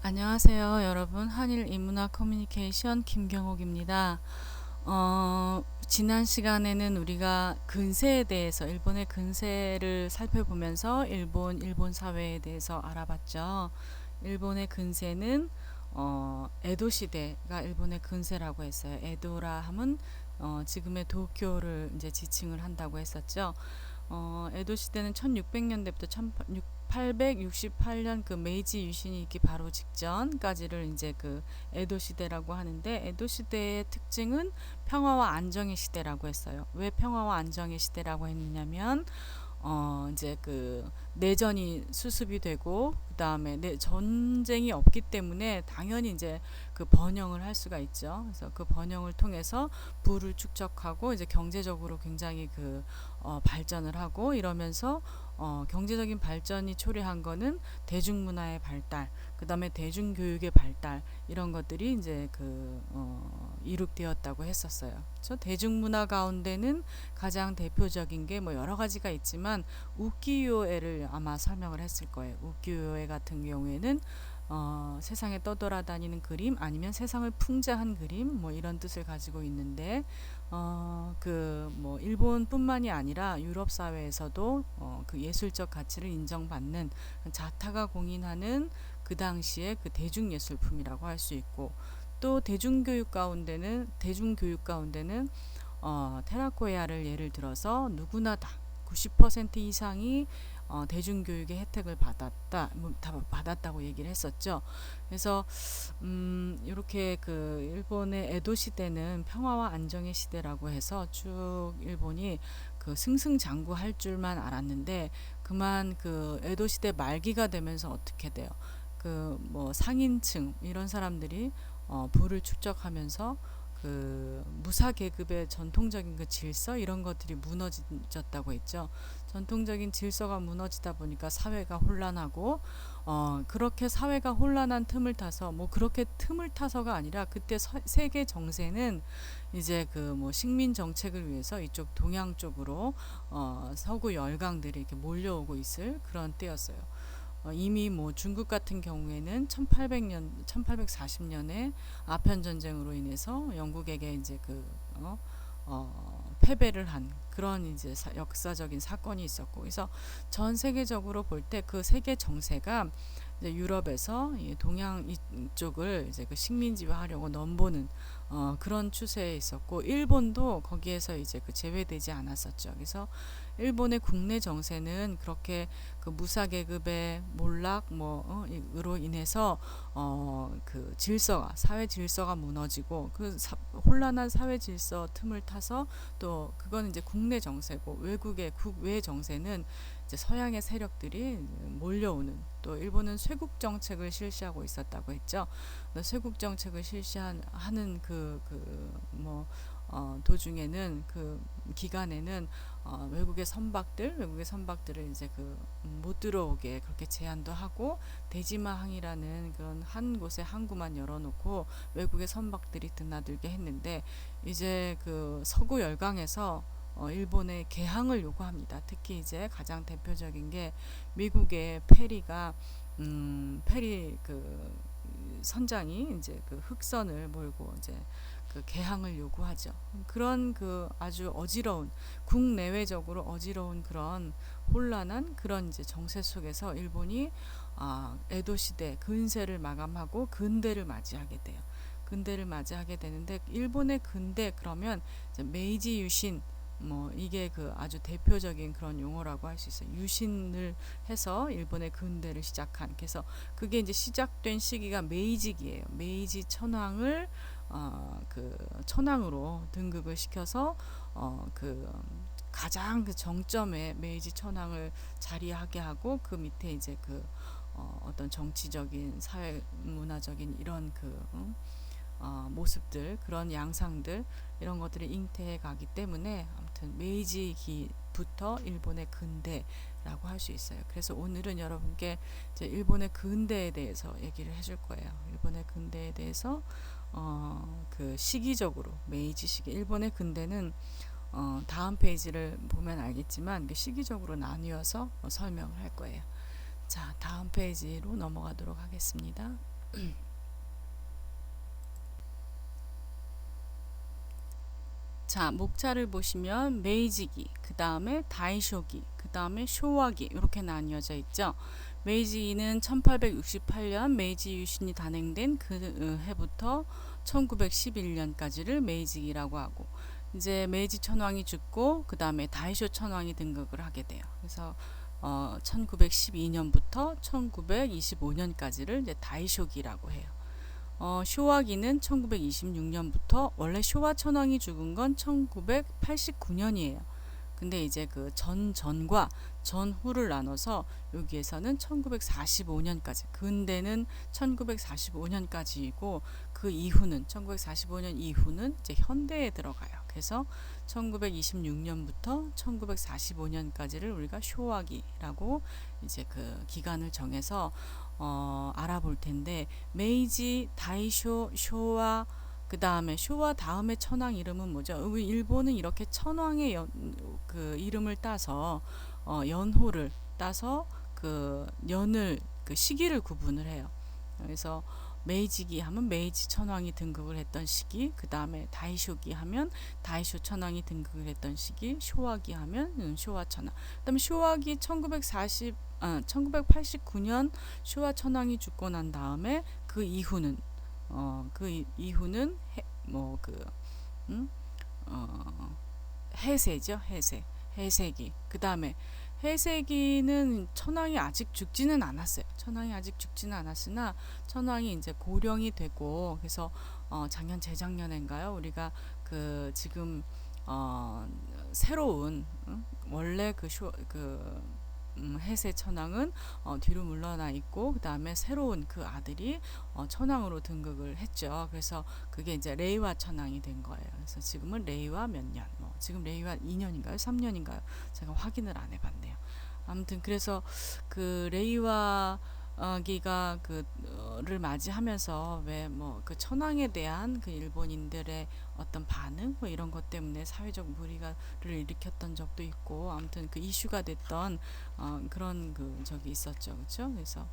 안녕하세요, 여러분. 한일 인문학 커뮤니케이션 김경옥입니다. 지난 시간에는 우리가 근세에 대해서 일본의 근세를 살펴보면서 일본 사회에 대해서 알아봤죠. 일본의 근세는 에도 시대가 일본의 근세라고 했어요. 에도라 함은 지금의 도쿄를 이제 지칭을 한다고 했었죠. 에도 시대는 1600년대부터 1868년 그 메이지 유신이 있기 바로 직전까지를 이제 그 에도 시대라고 하는데, 에도 시대의 특징은 평화와 안정의 시대라고 했어요. 왜 평화와 안정의 시대라고 했느냐면 이제 그 내전이 수습이 되고 그다음에 전쟁이 없기 때문에 당연히 이제 그 번영을 할 수가 있죠. 그래서 그 번영을 통해서 부를 축적하고 이제 경제적으로 굉장히 발전을 하고 이러면서 경제적인 발전이 초래한 거는 대중문화의 발달, 그다음에 대중교육의 발달, 이런 것들이 이제 이룩되었다고 했었어요. 그렇죠? 대중문화 가운데는 가장 대표적인 게 뭐 여러 가지가 있지만 우키요에를 아마 설명을 했을 거예요. 우키요에 같은 경우에는 세상에 떠돌아다니는 그림, 아니면 세상을 풍자한 그림, 뭐 이런 뜻을 가지고 있는데, 뭐 일본뿐만이 아니라 유럽 사회에서도 그 예술적 가치를 인정받는, 자타가 공인하는 그 당시의 그 대중예술품이라고 할 수 있고, 또 대중교육 가운데는 테라코야를 예를 들어서 누구나 다 90% 이상이 대중교육의 혜택을 받았다고 얘기를 했었죠. 그래서 이렇게 그 일본의 에도 시대는 평화와 안정의 시대라고 해서 쭉 일본이 그 승승장구할 줄만 알았는데, 그만 그 에도 시대 말기가 되면서 어떻게 돼요? 그 뭐 상인층 이런 사람들이 부를 축적하면서 그 무사 계급의 전통적인 그 질서, 이런 것들이 무너졌다고 했죠. 전통적인 질서가 무너지다 보니까 사회가 혼란하고, 그렇게 사회가 혼란한 틈을 타서, 뭐 그렇게 틈을 타서가 아니라, 그때 세계 정세는 이제 그 뭐 식민 정책을 위해서 이쪽 동양 쪽으로 서구 열강들이 이렇게 몰려오고 있을 그런 때였어요. 이미 뭐 중국 같은 경우에는 1840년에 아편 전쟁으로 인해서 영국에게 이제 패배를 한 그런 이제 역사적인 사건이 있었고, 그래서 전 세계적으로 볼 때 그 세계 정세가 이제 유럽에서 이 동양 이쪽을 이제 그 식민지화하려고 넘보는 그런 추세에 있었고, 일본도 거기에서 이제 그 제외되지 않았었죠. 그래서 일본의 국내 정세는 그렇게 그 무사 계급의 몰락 으로 인해서 그 사회 질서가 무너지고, 혼란한 사회 질서 틈을 타서, 또 그건 이제 국내 정세고, 외국의 국외 정세는 이제 서양의 세력들이 몰려오는, 또 일본은 쇄국 정책을 실시하고 있었다고 했죠. 쇄국 정책을 실시하는 도중에는 그 기간에는 외국의 선박들을 이제 못 들어오게 그렇게 제한도 하고, 대지마항이라는 그런 한 곳에 항구만 열어놓고 외국의 선박들이 드나들게 했는데, 이제 그 서구 열강에서 일본의 개항을 요구합니다. 특히 이제 가장 대표적인 게 미국의 페리 선장이 이제 그 흑선을 몰고 이제 그 개항을 요구하죠. 그런 그 아주 어지러운, 국내외적으로 어지러운 그런 혼란한 그런 이제 정세 속에서 일본이 에도 시대 근세를 마감하고 근대를 맞이하게 돼요. 근대를 맞이하게 되는데, 일본의 근대 그러면 이제 메이지 유신, 뭐 이게 그 아주 대표적인 그런 용어라고 할 수 있어요. 유신을 해서 일본의 근대를 시작한. 그래서 그게 이제 시작된 시기가 메이지기예요. 메이지 천황을 천황으로 등극을 시켜서 가장 그 정점에 메이지 천황을 자리하게 하고, 그 밑에 이제 어떤 정치적인 사회 문화적인 이런 모습들, 그런 양상들, 이런 것들이 잉태해 가기 때문에, 아무튼 메이지기부터 일본의 근대라고 할 수 있어요. 그래서 오늘은 여러분께 이제 일본의 근대에 대해서 얘기를 해줄 거예요. 일본의 근대에 대해서 그 시기적으로 메이지 시기, 일본의 근대는 다음 페이지를 보면 알겠지만 시기적으로 나뉘어서 설명을 할 거예요. 자, 다음 페이지로 넘어가도록 하겠습니다. 자, 목차를 보시면 메이지기, 그 다음에 다이쇼기, 그 다음에 쇼와기 이렇게 나뉘어져 있죠. 메이지기는 1868년 메이지 유신이 단행된 그 해부터 1911년까지를 메이지기라고 하고, 이제 메이지 천황이 죽고 그 다음에 다이쇼 천황이 등극을 하게 돼요. 그래서 1912년부터 1925년까지를 이제 다이쇼기라고 해요. 쇼와기는 1926년부터, 원래 쇼와 천황이 죽은 건 1989년이에요. 근데 이제 그 전과 전후를 나눠서 여기에서는 1945년까지, 근대는 1945년까지이고 그 이후는 1945년 이후는 이제 현대에 들어가요. 그래서 1926년부터 1945년까지를 우리가 쇼와기라고 이제 그 기간을 정해서 알아볼 텐데, 메이지, 다이쇼, 쇼와, 그 다음에 쇼와 다음에 천황 이름은 뭐죠? 일본은 이렇게 천황의 그 이름을 따서 연호를 따서 그 년을, 그 시기를 구분을 해요. 그래서 메이지기 하면 메이지 천황이 등극을 했던 시기, 그 다음에 다이쇼기 하면 다이쇼 천황이 등극을 했던 시기, 쇼와기 하면 쇼와 천황. 그 다음에 쇼와기 1989년 쇼와 천황이 죽고 난 다음에 그 이후는 뭐그 해세죠. 해세기. 그 다음에 해세기는 천황이 아직 죽지는 않았어요. 천황이 아직 죽지는 않았으나 천황이 이제 고령이 되고, 그래서 작년 재작년인가요? 우리가 그 지금 새로운 원래 해세 천황은 뒤로 물러나 있고, 그 다음에 새로운 그 아들이 천황으로 등극을 했죠. 그래서 그게 이제 레이와 천황이 된 거예요. 그래서 지금은 레이와 몇 년, 지금 레이와 2년인가요? 3년인가요? 제가 확인을 안 해봤네요. 아무튼 그래서 그 레이와 기가 그를 맞이하면서 왜 뭐 그 천황에 대한 그 일본인들의 어떤 반응 뭐 이런 것 때문에 사회적 무리를 일으켰던 적도 있고, 아무튼 그 이슈가 됐던 그런 그 적이 있었죠. 그렇죠? 그래서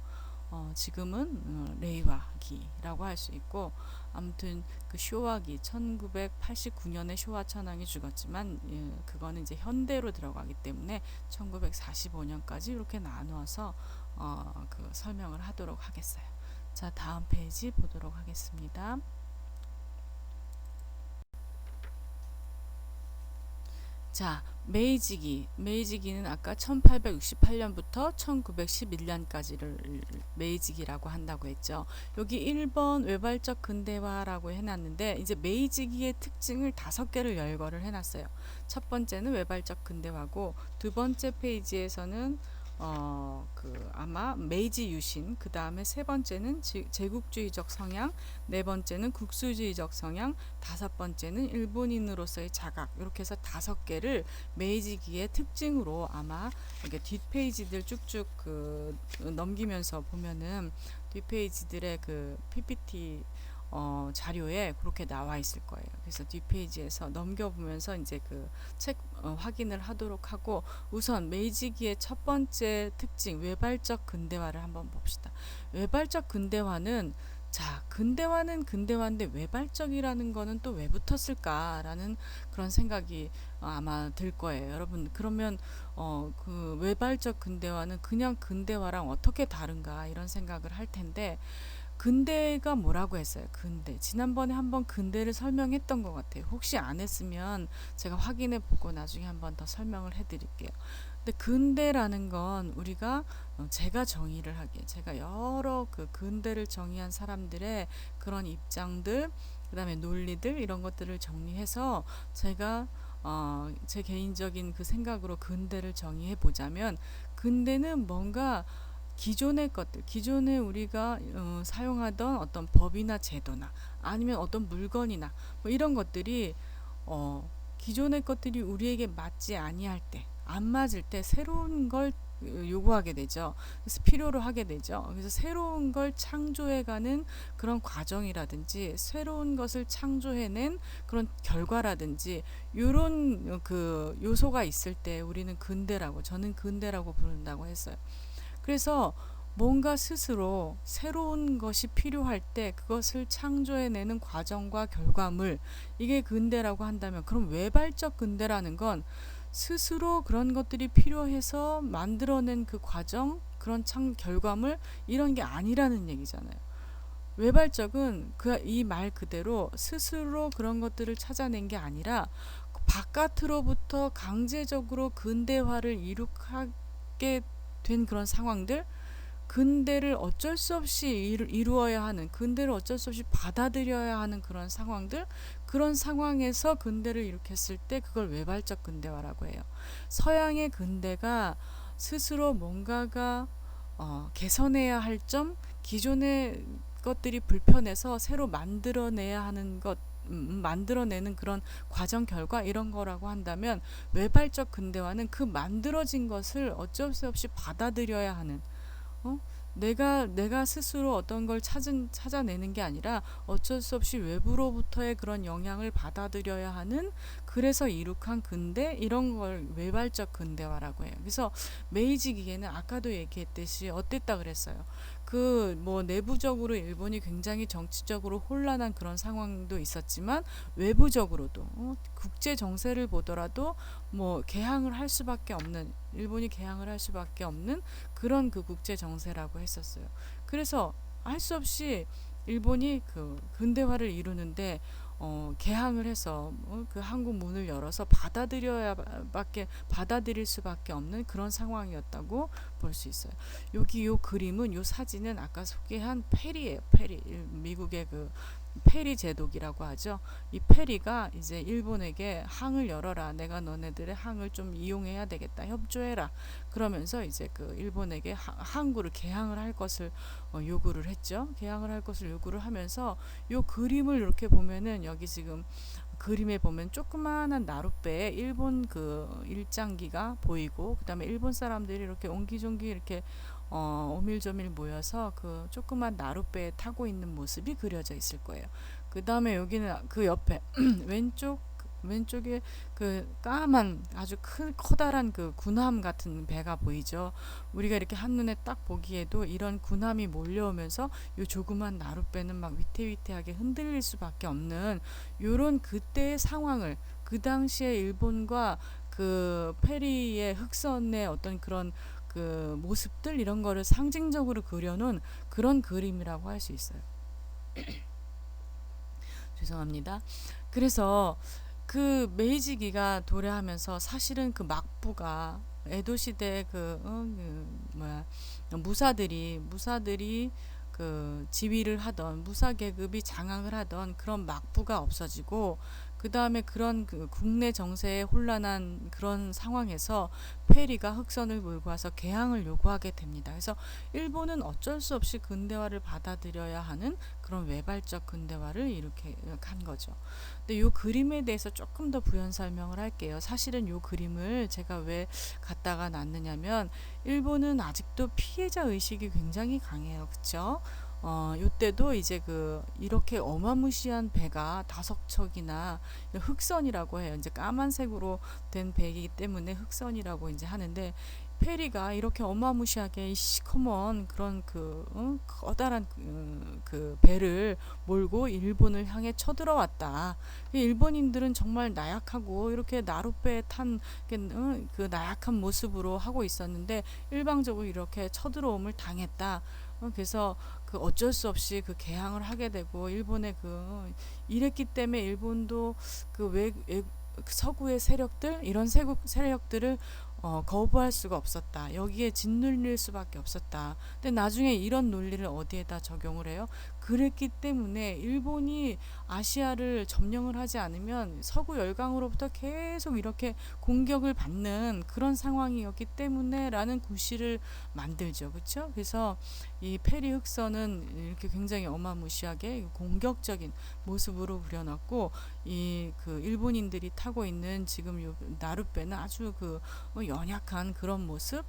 지금은 레이와기라고 할 수 있고, 아무튼 그 쇼와기 1989년에 쇼와 천황이 죽었지만 그거는 이제 현대로 들어가기 때문에 1945년까지 이렇게 나누어서 그 설명을 하도록 하겠어요. 자, 다음 페이지 보도록 하겠습니다. 자, 메이지기는 아까 1868년부터 1911년까지를 메이지기라고 한다고 했죠. 여기 1번 외발적 근대화라고 해놨는데, 이제 메이지기의 특징을 5개를 열거를 해놨어요. 첫 번째는 외발적 근대화고, 두 번째 페이지에서는 아마 메이지 유신, 그 다음에 세 번째는 제국주의적 성향, 네 번째는 국수주의적 성향, 다섯 번째는 일본인으로서의 자각, 이렇게 해서 5개를 메이지기의 특징으로 아마 이렇게 뒷페이지들 쭉쭉 넘기면서 보면은 뒷페이지들의 그 PPT 자료에 그렇게 나와 있을 거예요. 그래서 뒷페이지에서 넘겨보면서 이제 그 책 확인을 하도록 하고, 우선 메이지기의 첫 번째 특징 외발적 근대화를 한번 봅시다. 외발적 근대화는, 자, 근대화는 근대화인데 외발적이라는 거는 또 왜 붙었을까라는 그런 생각이 아마 들 거예요. 여러분, 그러면 그 외발적 근대화는 그냥 근대화랑 어떻게 다른가 이런 생각을 할 텐데, 근대가 뭐라고 했어요? 근대. 지난번에 한번 근대를 설명했던 것 같아요. 혹시 안 했으면 제가 확인해 보고 나중에 한번 더 설명을 해 드릴게요. 근데 근대라는 건 우리가 제가 정의를 하기에, 제가 여러 그 근대를 정의한 사람들의 그런 입장들, 그 다음에 논리들 이런 것들을 정리해서 제가 제 개인적인 그 생각으로 근대를 정의해 보자면, 근대는 뭔가 기존의 것들, 기존에 우리가 사용하던 어떤 법이나 제도나 아니면 어떤 물건이나 뭐 이런 것들이 기존의 것들이 우리에게 맞지 아니할 때, 안 맞을 때 새로운 걸 요구하게 되죠. 그래서 필요로 하게 되죠. 그래서 새로운 걸 창조해가는 그런 과정이라든지, 새로운 것을 창조해낸 그런 결과라든지, 이런 그 요소가 있을 때 우리는 근대라고, 저는 근대라고 부른다고 했어요. 그래서 뭔가 스스로 새로운 것이 필요할 때 그것을 창조해내는 과정과 결과물, 이게 근대라고 한다면, 그럼 외발적 근대라는 건 스스로 그런 것들이 필요해서 만들어낸 그 과정, 그런 결과물, 이런 게 아니라는 얘기잖아요. 외발적은 이 말 그대로 스스로 그런 것들을 찾아낸 게 아니라 바깥으로부터 강제적으로 근대화를 이룩하게 된 그런 상황들, 근대를 어쩔 수 없이 이루어야 하는, 근대를 어쩔 수 없이 받아들여야 하는 그런 상황들, 그런 상황에서 근대를 일으켰을 때 그걸 외발적 근대화라고 해요. 서양의 근대가 스스로 뭔가가 개선해야 할 점, 기존의 것들이 불편해서 새로 만들어내야 하는 것, 만들어내는 그런 과정 결과, 이런 거라고 한다면, 외발적 근대화는 그 만들어진 것을 어쩔 수 없이 받아들여야 하는, 어? 내가 스스로 어떤 걸 찾아내는 게 아니라 어쩔 수 없이 외부로부터의 그런 영향을 받아들여야 하는, 그래서 이룩한 근대, 이런 걸 외발적 근대화라고 해요. 그래서 메이지 기계는 아까도 얘기했듯이 어땠다 그랬어요. 그 뭐 내부적으로 일본이 굉장히 정치적으로 혼란한 그런 상황도 있었지만, 외부적으로도 국제 정세를 보더라도 뭐 개항을 할 수밖에 없는, 일본이 개항을 할 수밖에 없는 그런 그 국제 정세라고 했었어요. 그래서 할 수 없이 일본이 그 근대화를 이루는데 개항을 해서 그 한국 문을 열어서 받아들일 수밖에 없는 그런 상황이었다고 볼 수 있어요. 여기 요 그림은, 요 사진은 아까 소개한 페리예요. 페리, 미국의 그 페리 제독이라고 하죠. 이 페리가 이제 일본에게 항을 열어라, 내가 너네들의 항을 좀 이용해야 되겠다, 협조해라, 그러면서 이제 그 일본에게 항구를 개항을 할 것을 요구를 했죠. 개항을 할 것을 요구를 하면서, 요 그림을 이렇게 보면은, 여기 지금 그림에 보면 조그마한 나룻배에 일본 그 일장기가 보이고, 그 다음에 일본 사람들이 이렇게 옹기종기 이렇게 오밀조밀 모여서 그 조그만 나룻배에 타고 있는 모습이 그려져 있을 거예요. 그 다음에 여기는 그 옆에 왼쪽에 그 까만 아주 커다란 그 군함 같은 배가 보이죠. 우리가 이렇게 한눈에 딱 보기에도 이런 군함이 몰려오면서 요 조그만 나룻배는 막 위태위태하게 흔들릴 수밖에 없는 요런 그때의 상황을, 그 당시에 일본과 그 페리의 흑선의 어떤 그런 그 모습들, 이런 거를 상징적으로 그려놓은 그런 그림이라고 할 수 있어요. 죄송합니다. 그래서 그 메이지기가 도래하면서 사실은 그 막부가 에도 시대 무사들이 그 지위를 하던, 무사 계급이 장악을 하던 그런 막부가 없어지고, 그 다음에 그런 그 국내 정세에 혼란한 그런 상황에서 페리가 흑선을 몰고 와서 개항을 요구하게 됩니다. 그래서 일본은 어쩔 수 없이 근대화를 받아들여야 하는 그런 외발적 근대화를 이렇게 한 거죠. 근데 이 그림에 대해서 조금 더 부연 설명을 할게요. 사실은 이 그림을 제가 왜 갖다가 놨느냐면, 일본은 아직도 피해자 의식이 굉장히 강해요. 그쵸? 요때도 이제 이렇게 어마무시한 배가 5척이나, 흑선이라고 해요. 이제 까만색으로 된 배이기 때문에 흑선이라고 이제 하는데, 페리가 이렇게 어마무시하게 시커먼 그런 커다란 그 배를 몰고 일본을 향해 쳐들어왔다. 일본인들은 정말 나약하고 이렇게 나룻배에 탄 그 나약한 모습으로 하고 있었는데, 일방적으로 이렇게 쳐들어옴을 당했다. 그래서 그 어쩔 수 없이 그 개항을 하게 되고, 일본의 이랬기 때문에 일본도 서구의 세력들, 이런 세력들을 거부할 수가 없었다. 여기에 짓눌릴 수밖에 없었다. 근데 나중에 이런 논리를 어디에다 적용을 해요? 그랬기 때문에 일본이 아시아를 점령을 하지 않으면 서구 열강으로부터 계속 이렇게 공격을 받는 그런 상황이었기 때문에 라는 구실을 만들죠. 그렇죠? 그래서 이 페리 흑선은 이렇게 굉장히 어마무시하게 공격적인 모습으로 그려놨고, 이 일본인들이 타고 있는 지금 요 나룻배는 아주 연약한 그런 모습,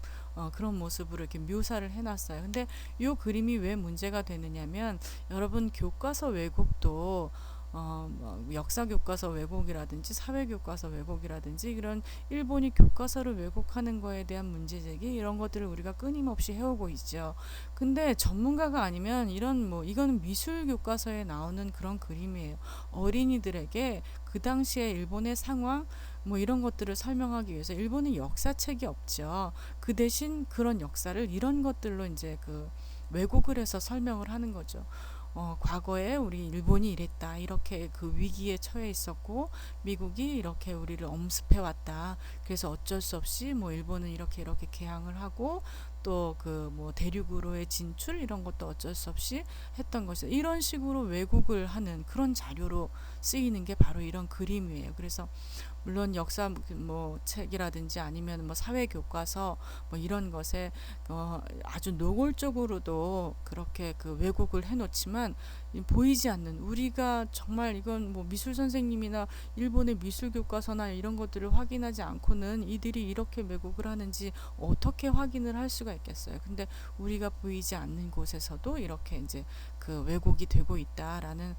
그런 모습으로 이렇게 묘사를 해놨어요. 근데 이 그림이 왜 문제가 되느냐면, 여러분 교과서 왜곡도 뭐 역사 교과서 왜곡이라든지 사회 교과서 왜곡이라든지 이런 일본이 교과서를 왜곡하는 거에 대한 문제 제기 이런 것들을 우리가 끊임없이 해오고 있죠. 근데 전문가가 아니면 이런 뭐 이거는 미술 교과서에 나오는 그런 그림이에요. 어린이들에게 그 당시에 일본의 상황 뭐 이런 것들을 설명하기 위해서 일본은 역사책이 없죠. 그 대신 그런 역사를 이런 것들로 이제 그 왜곡을 해서 설명을 하는 거죠. 과거에 우리 일본이 이랬다. 이렇게 그 위기에 처해 있었고 미국이 이렇게 우리를 엄습해 왔다. 그래서 어쩔 수 없이 뭐 일본은 이렇게 이렇게 개항을 하고 또 그 뭐 대륙으로의 진출 이런 것도 어쩔 수 없이 했던 것이 이런 식으로 왜곡을 하는 그런 자료로 쓰이는 게 바로 이런 그림이에요. 그래서 물론 역사 뭐 책이라든지 아니면 뭐 사회 교과서 뭐 이런 것에 아주 노골적으로도 그렇게 그 왜곡을 해놓지만 보이지 않는 우리가 정말 이건 뭐 미술 선생님이나 일본의 미술 교과서나 이런 것들을 확인하지 않고는 이들이 이렇게 왜곡을 하는지 어떻게 확인을 할 수가 있겠어요. 근데 우리가 보이지 않는 곳에서도 이렇게 이제 그 왜곡이 되고 있다라는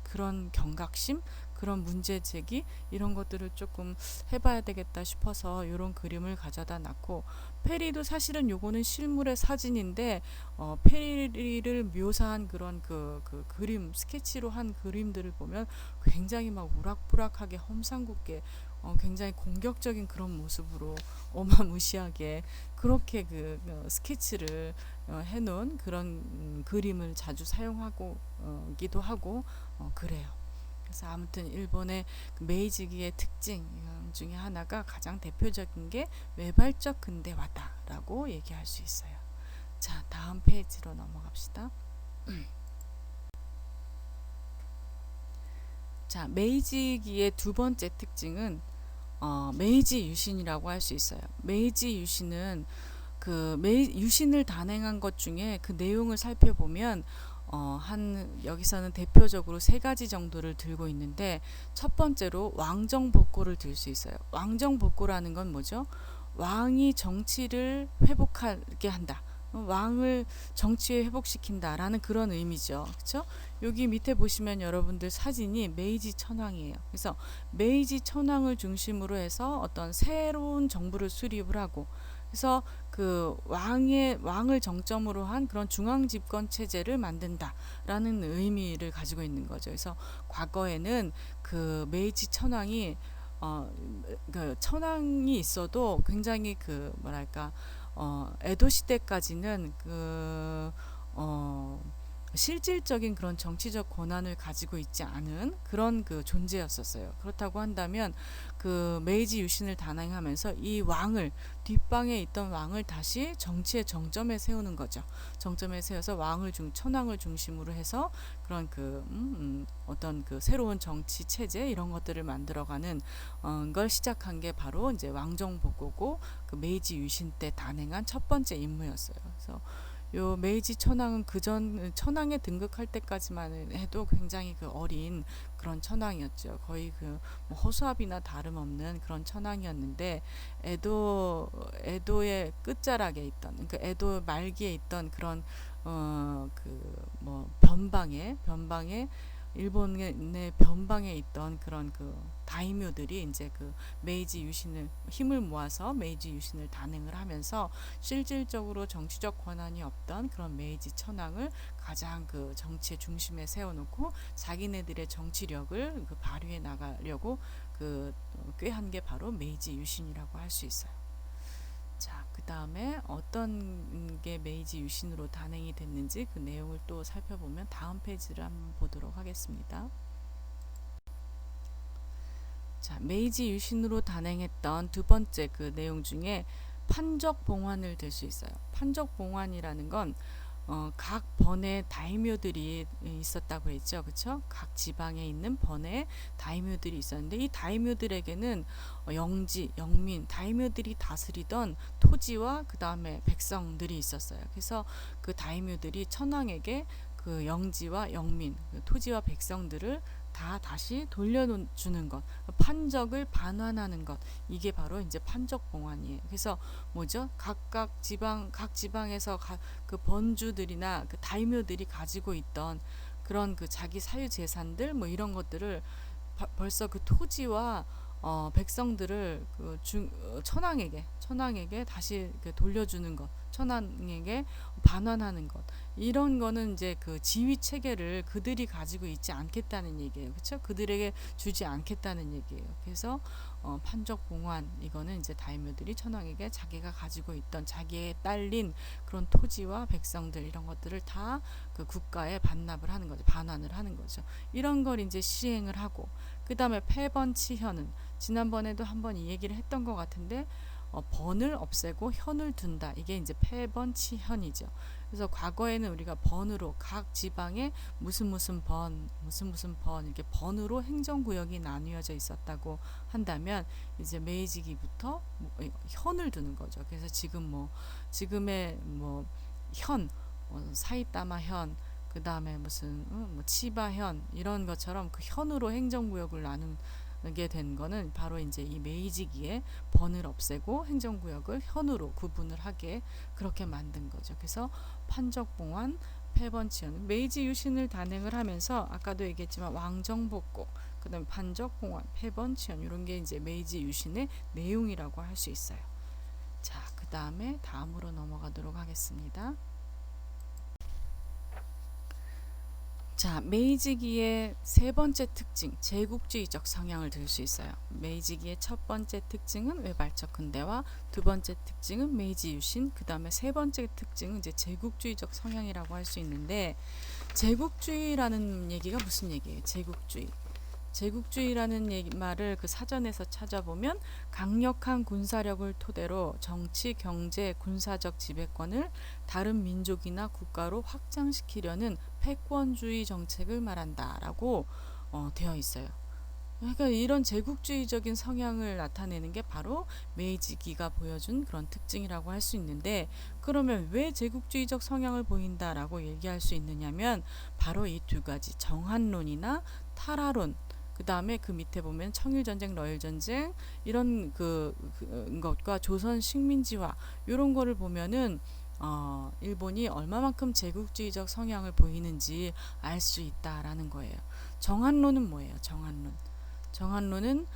그런 경각심 그런 문제 제기 이런 것들을 조금 해봐야 되겠다 싶어서 이런 그림을 가져다 놨고 페리도 사실은 요거는 실물의 사진인데 페리를 묘사한 그런 그 그림 스케치로 한 그림들을 보면 굉장히 막 우락부락하게 험상궂게 굉장히 공격적인 그런 모습으로 어마무시하게 그렇게 스케치를 해놓은 그런 그림을 자주 사용하고 기도 하고 그래요. 그래서 아무튼 일본의 메이지기의 특징 중에 하나가 가장 대표적인 게 외발적 근대화다라고 얘기할 수 있어요. 자, 다음 페이지로 넘어갑시다. 자, 메이지기의 두 번째 특징은 메이지 유신이라고 할 수 있어요. 메이지 유신은 유신을 단행한 것 중에 그 내용을 살펴보면 여기서는 대표적으로 세 가지 정도를 들고 있는데 첫 번째로 왕정복고를 들 수 있어요. 왕정복고라는 건 뭐죠? 왕이 정치를 회복하게 한다. 왕을 정치에 회복시킨다라는 그런 의미죠. 그렇죠? 여기 밑에 보시면 여러분들 사진이 메이지 천황이에요. 그래서 메이지 천황을 중심으로 해서 어떤 새로운 정부를 수립을 하고 그래서 그 왕을 정점으로 한 그런 중앙 집권 체제를 만든다라는 의미를 가지고 있는 거죠. 그래서 과거에는 그 메이지 천황이 그 천황이 있어도 굉장히 그 뭐랄까 에도 시대까지는 실질적인 그런 정치적 권한을 가지고 있지 않은 그런 그 존재였었어요. 그렇다고 한다면 그 메이지 유신을 단행하면서 이 왕을 뒷방에 있던 왕을 다시 정치의 정점에 세우는 거죠. 정점에 세워서 천황을 중심으로 해서 그런 어떤 그 새로운 정치 체제 이런 것들을 만들어가는 걸 시작한 게 바로 이제 왕정복고고 그 메이지 유신 때 단행한 첫 번째 임무였어요. 그래서 요 메이지 천황은 그전 천황에 등극할 때까지만 해도 굉장히 그 어린 그런 천황이었죠. 거의 뭐 허수아비나 다름없는 그런 천황이었는데 에도의 끝자락에 있던 그러니까 에도 말기에 있던 그런 뭐 변방에 일본의 변방에 있던 그런 그 다이묘들이 이제 그 메이지 유신을 힘을 모아서 메이지 유신을 단행을 하면서 실질적으로 정치적 권한이 없던 그런 메이지 천황을 가장 그 정치의 중심에 세워놓고 자기네들의 정치력을 발휘해 나가려고 꾀한 게 바로 메이지 유신이라고 할 수 있어요. 자, 그 다음에 어떤 게 메이지 유신으로 단행이 됐는지 그 내용을 또 살펴보면 다음 페이지를 한번 보도록 하겠습니다. 자, 메이지 유신으로 단행했던 두 번째 그 내용 중에 판적 봉환을 들 수 있어요. 판적 봉환이라는 건 각 번의 다이묘들이 있었다고 했죠. 그렇죠? 각 지방에 있는 번의 다이묘들이 있었는데 이 다이묘들에게는 영지, 영민, 다이묘들이 다스리던 토지와 그 다음에 백성들이 있었어요. 그래서 그 다이묘들이 천황에게 그 영지와 영민, 그 토지와 백성들을 다시 돌려주는 것, 판적을 반환하는 것, 이게 바로 이제 판적봉환이에요. 그래서 뭐죠? 각 지방에서 그 번주들이나 그 다이묘들이 가지고 있던 그런 그 자기 사유 재산들 뭐 이런 것들을 벌써 그 토지와 백성들을 천황에게 다시 돌려주는 것, 천황에게 반환하는 것, 이런 거는 이제 그 지위 체계를 그들이 가지고 있지 않겠다는 얘기예요. 그렇죠? 그들에게 주지 않겠다는 얘기예요. 그래서 판적봉환, 이거는 이제 다이묘들이 천황에게 자기가 가지고 있던 자기의 딸린 그런 토지와 백성들 이런 것들을 다 그 국가에 반납을 하는 거죠. 반환을 하는 거죠. 이런 걸 이제 시행을 하고, 그 다음에 폐번치현은 지난번에도 한번 이 얘기를 했던 것 같은데, 번을 없애고 현을 둔다. 이게 이제 폐번치현이죠. 그래서 과거에는 우리가 번으로 각 지방에 무슨 번 이렇게 번으로 행정구역이 나뉘어져 있었다고 한다면, 이제 메이지기부터 현을 두는 거죠. 그래서 지금의 현, 사이타마 현, 그 다음에 무슨 치바 현, 이런 것처럼 그 현으로 행정구역을 나누게 된 거는 바로 이제 이 메이지기에 번을 없애고 행정구역을 현으로 구분을 하게 그렇게 만든 거죠. 그래서 판적봉환, 폐번치현, 메이지 유신을 단행을 하면서 아까도 얘기했지만 왕정복고, 그다음에 판적봉환, 폐번치현, 이런 게 이제 메이지 유신의 내용이라고 할 수 있어요. 자, 그 다음에 다음으로 넘어가도록 하겠습니다. 자, 메이지기의 세 번째 특징, 제국주의적 성향을 들 수 있어요. 메이지기의 첫 번째 특징은 외발적 근대화, 두 번째 특징은 메이지 유신, 그 다음에 세 번째 특징은 이제 제국주의적 성향이라고 할 수 있는데, 제국주의라는 얘기가 무슨 얘기예요? 제국주의라는 말을 그 사전에서 찾아보면, 강력한 군사력을 토대로 정치, 경제, 군사적 지배권을 다른 민족이나 국가로 확장시키려는 패권주의 정책을 말한다라고 되어 있어요. 그러니까 이런 제국주의적인 성향을 나타내는 게 바로 메이지기가 보여준 그런 특징이라고 할 수 있는데, 그러면 왜 제국주의적 성향을 보인다라고 얘기할 수 있느냐면, 바로 이 두 가지, 정한론이나 타라론, 그 다음에 그 밑에 보면 청일전쟁, 러일전쟁, 이런 것과 조선 식민지화, 이런 거를 보면은 일본이 얼마만큼 제국주의적 성향을 보이는지 알 수 있다라는 거예요. 정한론은 뭐예요? 정한론은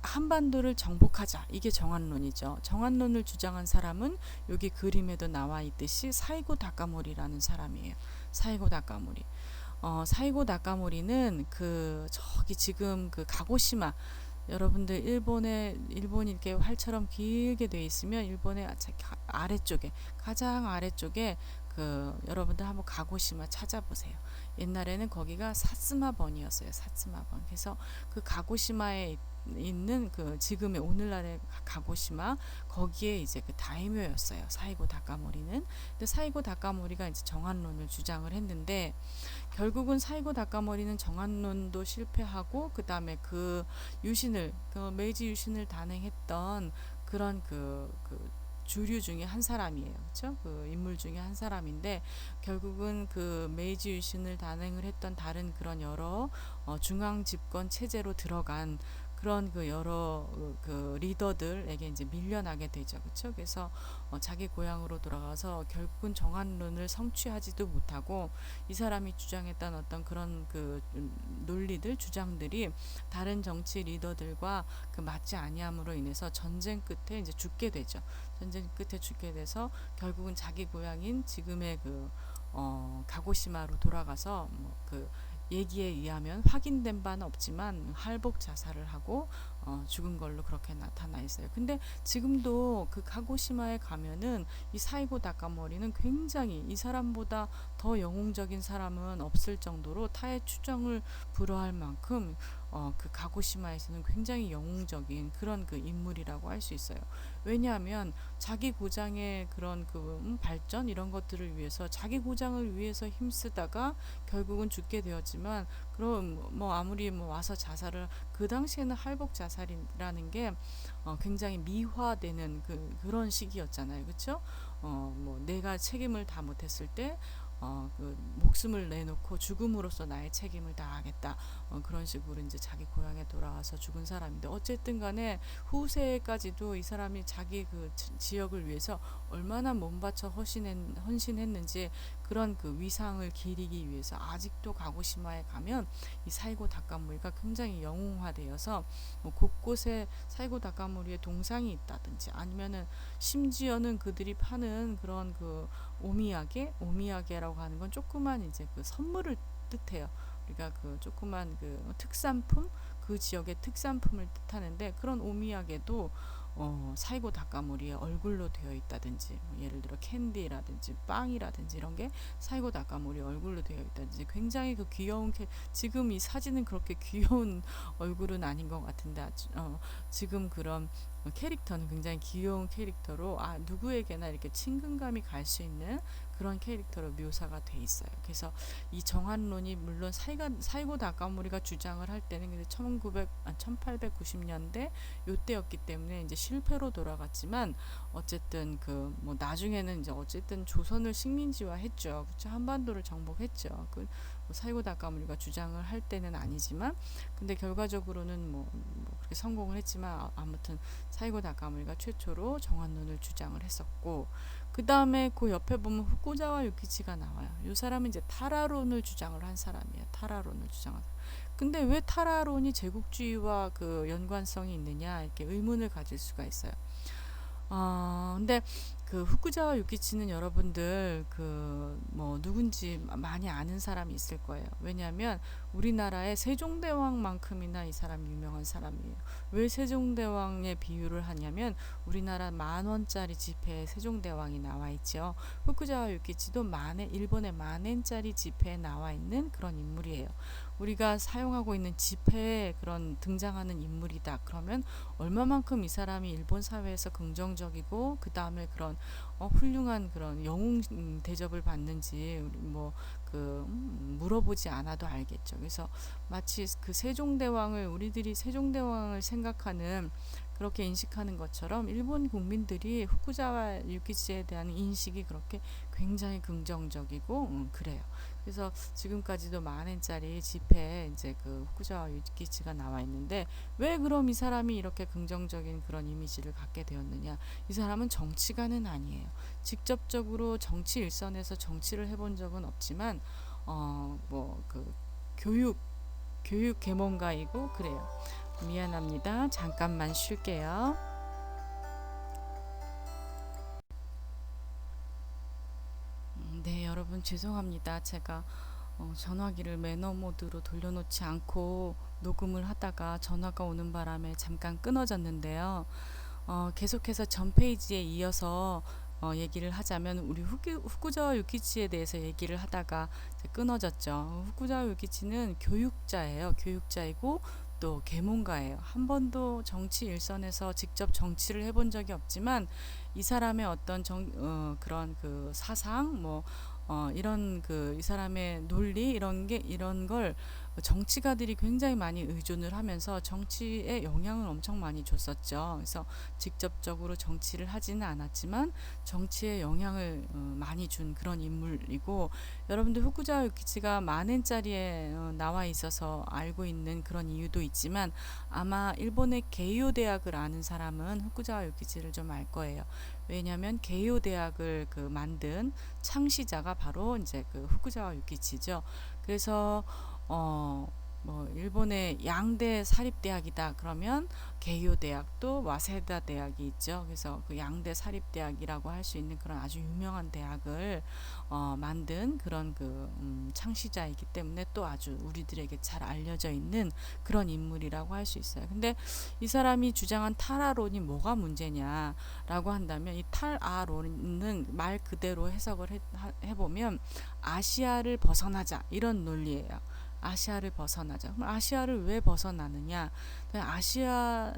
한반도를 정복하자, 이게 정한론이죠. 정한론을 주장한 사람은 여기 그림에도 나와 있듯이 사이고 다카모리라는 사람이에요. 사이고 다카모리. 사이고 다카모리는 저기 지금 그 가고시마, 여러분들 일본이 이렇게 활처럼 길게 돼 있으면 일본의 아래쪽에, 가장 아래쪽에 여러분들 한번 가고시마 찾아보세요. 옛날에는 거기가 사츠마번이었어요. 사츠마번. 그래서 그 가고시마에 있는 지금의 오늘날의 가고시마, 거기에 이제 그 다이묘였어요. 사이고 다카모리는. 근데 사이고 다카모리가 이제 정한론을 주장을 했는데, 결국은 사이고 다카모리는 정한론도 실패하고, 그 다음에 메이지 유신을 단행했던 그런 주류 중에 한 사람이에요. 그렇죠? 그 인물 중에 한 사람인데, 결국은 그 메이지 유신을 단행을 했던 다른 그런 여러 중앙 집권 체제로 들어간 그런 여러 리더들에게 이제 밀려나게 되죠. 그렇죠? 그래서 자기 고향으로 돌아가서 결국은 정한론을 성취하지도 못하고, 이 사람이 주장했던 어떤 그런 논리들, 주장들이 다른 정치 리더들과 맞지 아니함으로 인해서 전쟁 끝에 이제 죽게 되죠. 전쟁 끝에 죽게 돼서 결국은 자기 고향인 지금의 가고시마로 돌아가서 얘기에 의하면 확인된 바는 없지만 할복 자살을 하고 죽은 걸로 그렇게 나타나 있어요. 근데 지금도 그 가고시마에 가면은 이 사이고 다카모리는 굉장히, 이 사람보다 더 영웅적인 사람은 없을 정도로 타의 추정을 불허할 만큼 그 가고시마에서는 굉장히 영웅적인 그런 인물이라고 할 수 있어요. 왜냐하면 자기 고장의 그런 발전, 이런 것들을 위해서, 자기 고장을 위해서 힘쓰다가 결국은 죽게 되었지만, 그럼 아무리 와서 자살을, 그 당시에는 할복 자살이라는 게 굉장히 미화되는 그런 시기였잖아요. 그렇죠? 내가 책임을 다 못했을 때 그 목숨을 내놓고 죽음으로써 나의 책임을 다하겠다. 그런 식으로 이제 자기 고향에 돌아와서 죽은 사람인데 어쨌든 간에 후세까지도 이 사람이 자기 그 지역을 위해서 얼마나 몸바쳐 헌신했는지 그런 그 위상을 기리기 위해서 아직도 가고시마에 가면 이 사이고 다카모리가 굉장히 영웅화되어서 뭐 곳곳에 사이고 다카모리의 동상이 있다든지 아니면은 심지어는 그들이 파는 그런 그 오미야게라고 하는 건 조그만 이제 그 선물을 뜻해요. 그러니까 그 조그만 그 특산품, 그 지역의 특산품을 뜻하는데 그런 오미야게도 사이고 다카모리의 얼굴로 되어 있다든지 뭐 예를 들어 캔디라든지 빵이라든지 이런 게 사이고 다카모리 얼굴로 되어 있다든지 굉장히 그 귀여운 지금 이 사진은 그렇게 귀여운 얼굴은 아닌 것 같은데 지금 그런 캐릭터는 굉장히 귀여운 캐릭터로 누구에게나 이렇게 친근감이 갈 수 있는 그런 캐릭터로 묘사가 돼 있어요. 그래서 이 정한론이 물론 사이고 다카모리가 주장을 할 때는 근데 1890년대 요때였기 때문에 이제 실패로 돌아갔지만 어쨌든 그 뭐 나중에는 이제 어쨌든 조선을 식민지화했죠. 그렇죠? 한반도를 정복했죠. 그 뭐 사이고 다카모리가 주장을 할 때는 아니지만 근데 결과적으로는 뭐 그렇게 성공을 했지만 아무튼 사이고 다카모리가 최초로 정한론을 주장을 했었고 그 다음에 그 옆에 보면 후쿠자와 유키치가 나와요. 이 사람은 이제 타라론을 주장을 한 사람이에요. 타라론을 주장한 사람. 근데 왜 타라론이 제국주의와 그 연관성이 있느냐 이렇게 의문을 가질 수가 있어요. 근데 그 후쿠자와 유키치는 여러분들 그 뭐 누군지 많이 아는 사람이 있을 거예요. 왜냐하면 우리나라의 세종대왕만큼이나 이 사람이 유명한 사람이에요. 왜 세종대왕의 비유를 하냐면 우리나라 10,000원짜리 지폐에 세종대왕이 나와 있죠. 후쿠자와 유키치도 일본의 10,000엔짜리 지폐에 나와 있는 그런 인물이에요. 우리가 사용하고 있는 지폐에 그런 등장하는 인물이다. 그러면 얼마만큼 이 사람이 일본 사회에서 긍정적이고 그 다음에 그런 훌륭한 그런 영웅 대접을 받는지 뭐 그 물어보지 않아도 알겠죠. 그래서 마치 그 세종대왕을 우리들이 세종대왕을 생각하는 그렇게 인식하는 것처럼 일본 국민들이 후쿠자와 유키치에 대한 인식이 그렇게 굉장히 긍정적이고 그래요. 그래서 지금까지도 10,000엔짜리 지폐에 이제 그 후쿠자와 유키치가 나와 있는데 왜 그럼 이 사람이 이렇게 긍정적인 그런 이미지를 갖게 되었느냐? 이 사람은 정치가는 아니에요. 직접적으로 정치 일선에서 정치를 해본 적은 없지만 뭐 그 교육 계몽가이고 그래요. 미안합니다. 잠깐만 쉴게요. 네, 여러분 죄송합니다. 제가 전화기를 매너 모드로 돌려놓지 않고 녹음을 하다가 전화가 오는 바람에 잠깐 끊어졌는데요. 계속해서 전 페이지에 이어서 얘기를 하자면 우리 후쿠자와 유키치에 대해서 얘기를 하다가 끊어졌죠. 후쿠자와 유키치는 교육자예요. 교육자이고 또 계몽가예요. 한 번도 정치 일선에서 직접 정치를 해본 적이 없지만 이 사람의 어떤 그런 그 사상 이런 그 이 사람의 논리 이런 걸 정치가들이 굉장히 많이 의존을 하면서 정치에 영향을 엄청 많이 줬었죠. 그래서 직접적으로 정치를 하지는 않았지만 정치에 영향을 많이 준 그런 인물이고 여러분들 후쿠자와 유키치가 10,000엔짜리에 나와 있어서 알고 있는 그런 이유도 있지만 아마 일본의 게이오 대학을 아는 사람은 후쿠자와 유키치를 좀 알 거예요. 왜냐하면 게이오 대학을 그 만든 창시자가 바로 이제 그 후쿠자와 유키치죠. 그래서 뭐 일본의 양대 사립대학이다 그러면 게이오 대학도 와세다 대학이 있죠. 그래서 그 양대 사립대학이라고 할 수 있는 그런 아주 유명한 대학을 만든 그런 그 창시자이기 때문에 또 아주 우리들에게 잘 알려져 있는 그런 인물이라고 할 수 있어요. 근데 이 사람이 주장한 타라론이 뭐가 문제냐라고 한다면 이 타라론은 말 그대로 해석을 해보면 아시아를 벗어나자 이런 논리예요. 아시아를 벗어나자. 그럼 아시아를 왜 벗어나느냐? 아시아는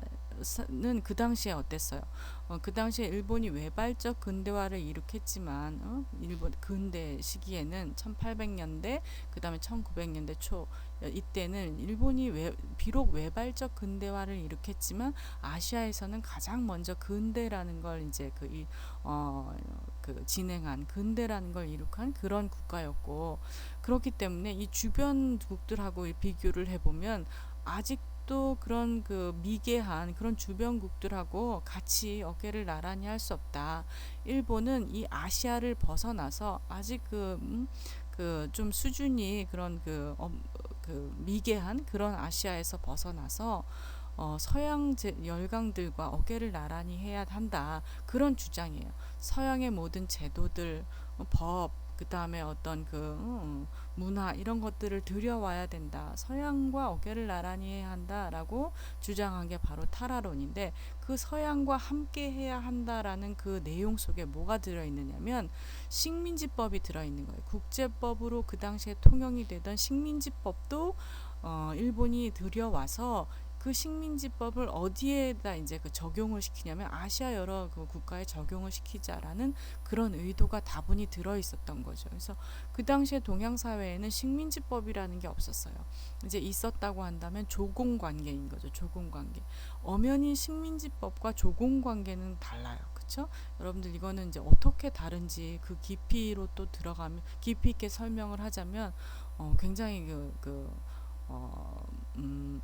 그 당시에 어땠어요? 그 당시에 일본이 외발적 근대화를 일으켰지만 일본 근대 시기에는 1800년대 그 다음에 1900년대 초 이때는 일본이 비록 외발적 근대화를 일으켰지만 아시아에서는 가장 먼저 근대라는 걸 이제 그 진행한 근대라는 걸 이룩한 그런 국가였고, 그렇기 때문에 이 주변국들하고 비교를 해보면 아직도 그런 미개한 그런 주변국들하고 같이 어깨를 나란히 할 수 없다. 일본은 이 아시아를 벗어나서 아직 좀 수준이 그런 미개한 그런 아시아에서 벗어나서 서양 열강들과 어깨를 나란히 해야 한다. 그런 주장이에요. 서양의 모든 제도들, 법, 그 다음에 어떤 문화 이런 것들을 들여와야 된다. 서양과 어깨를 나란히 해야 한다라고 주장한 게 바로 타라론인데, 그 서양과 함께 해야 한다라는 그 내용 속에 뭐가 들어있느냐면 식민지법이 들어있는 거예요. 국제법으로 그 당시에 통용이 되던 식민지법도 일본이 들여와서 그 식민지법을 어디에다 이제 적용을 시키냐면 아시아 여러 국가에 적용을 시키자라는 그런 의도가 다분히 들어 있었던 거죠. 그래서 그 당시에 동양 사회에는 식민지법이라는 게 없었어요. 이제 있었다고 한다면 조공관계인 거죠. 조공관계. 엄연히 식민지법과 조공관계는 달라요. 그렇죠? 여러분들 이거는 이제 어떻게 다른지 그 깊이로 또 들어가면 깊이 있게 설명을 하자면 굉장히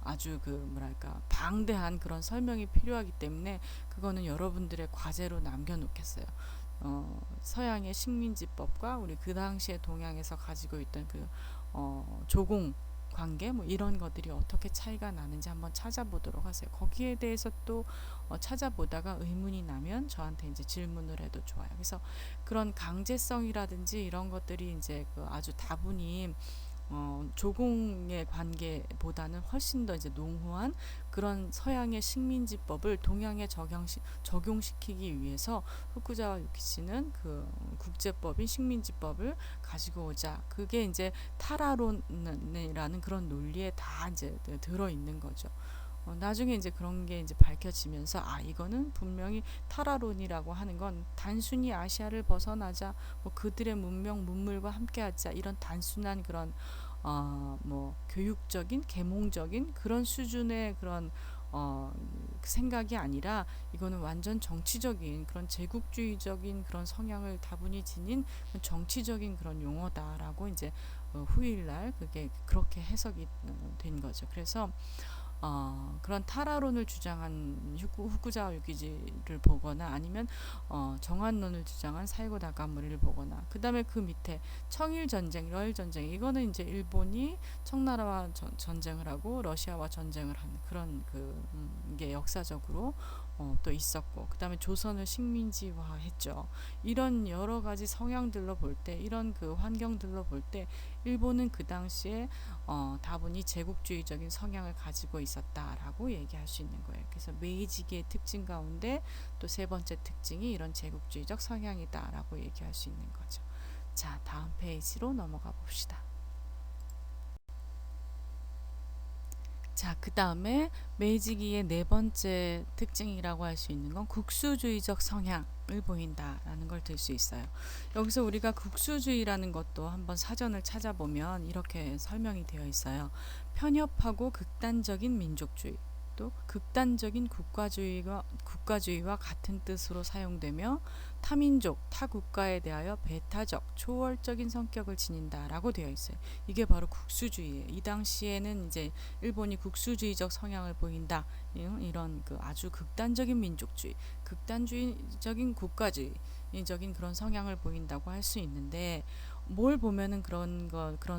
아주 뭐랄까 방대한 그런 설명이 필요하기 때문에 그거는 여러분들의 과제로 남겨놓겠어요. 서양의 식민지법과 우리 그 당시에 동양에서 가지고 있던 조공 관계 뭐 이런 것들이 어떻게 차이가 나는지 한번 찾아보도록 하세요. 거기에 대해서 또 찾아보다가 의문이 나면 저한테 이제 질문을 해도 좋아요. 그래서 그런 강제성이라든지 이런 것들이 이제 아주 다분히 조공의 관계보다는 훨씬 더 이제 농후한 그런 서양의 식민지법을 동양에 적용시키기 위해서 후쿠자와 유키치는 그 국제법인 식민지법을 가지고 오자. 그게 이제 타라론이라는 그런 논리에 다 이제 들어 있는 거죠. 나중에 이제 그런 게 이제 밝혀지면서 이거는 분명히 타라론이라고 하는 건 단순히 아시아를 벗어나자, 뭐 그들의 문명 문물과 함께하자 이런 단순한 그런 교육적인 계몽적인 그런 수준의 그런 생각이 아니라 이거는 완전 정치적인 그런 제국주의적인 그런 성향을 다분히 지닌 정치적인 그런 용어다라고 이제 후일날 그게 그렇게 해석이 된 거죠. 그래서 그런 타라론을 주장한 후쿠자와 유키지를 보거나 아니면 정한론을 주장한 사이고 나카모리를 보거나 그 다음에 그 밑에 청일전쟁, 러일전쟁 이거는 이제 일본이 청나라와 전쟁을 하고 러시아와 전쟁을 하는 그런 게 역사적으로 또 있었고 그 다음에 조선을 식민지화했죠. 이런 여러 가지 성향들로 볼 때 이런 환경들로 볼 때 일본은 그 당시에 다분히 제국주의적인 성향을 가지고 있었다라고 얘기할 수 있는 거예요. 그래서 메이지기의 특징 가운데 또 세 번째 특징이 이런 제국주의적 성향이다라고 얘기할 수 있는 거죠. 자, 다음 페이지로 넘어가 봅시다. 자, 그 다음에 메이지기의 네 번째 특징이라고 할 수 있는 건 국수주의적 성향을 보인다라는 걸 들 수 있어요. 여기서 우리가 국수주의라는 것도 한번 사전을 찾아보면 이렇게 설명이 되어 있어요. 편협하고 극단적인 민족주의, 또 극단적인 국가주의와 같은 뜻으로 사용되며 타민족, 타국가에 대하여 배타적, 초월적인 성격을 지닌다라고 되어 있어요. 이게 바로 국수주의예요. 이 당시에는 이제 일본이 국수주의적 성향을 보인다. 이런 아주 극단적인 민족주의, 극단주의적인 국가주의적인 그런 성향을 보인다고 할 수 있는데 뭘 보면은 그런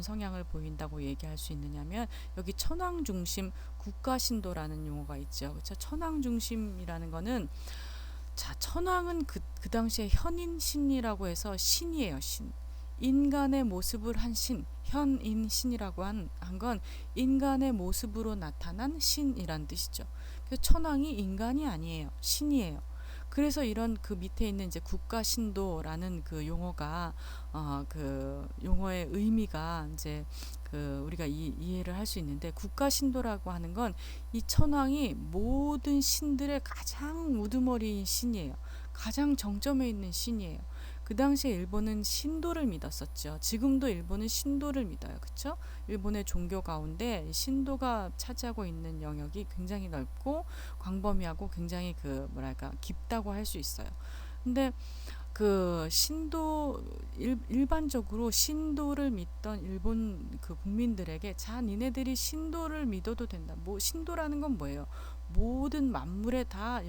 성향을 보인다고 얘기할 수 있느냐면 여기 천황 중심 국가 신도라는 용어가 있죠. 그렇죠? 천황 중심이라는 거는 자, 천황은 그 당시에 현인 신이라고 해서 신이에요. 신. 인간의 모습을 한 신, 현인 신이라고 한 건 인간의 모습으로 나타난 신이란 뜻이죠. 그래서 천황이 인간이 아니에요. 신이에요. 그래서 이런 그 밑에 있는 이제 국가 신도라는 그 용어가 그 용어의 의미가 이제 우리가 이해를 할 수 있는데 국가 신도라고 하는 건 이 천황이 모든 신들의 가장 우두머리인 신이에요. 가장 정점에 있는 신이에요. 그 당시에 일본은 신도를 믿었었죠. 지금도 일본은 신도를 믿어요. 그렇죠? 일본의 종교 가운데 신도가 차지하고 있는 영역이 굉장히 넓고 광범위하고 굉장히 뭐랄까 깊다고 할 수 있어요. 근데 그 신도 일반적으로 신도를 믿던 일본 그 국민들에게 자 니네들이 신도를 믿어도 된다. 뭐 신도라는 건 뭐예요? 모든 만물에 다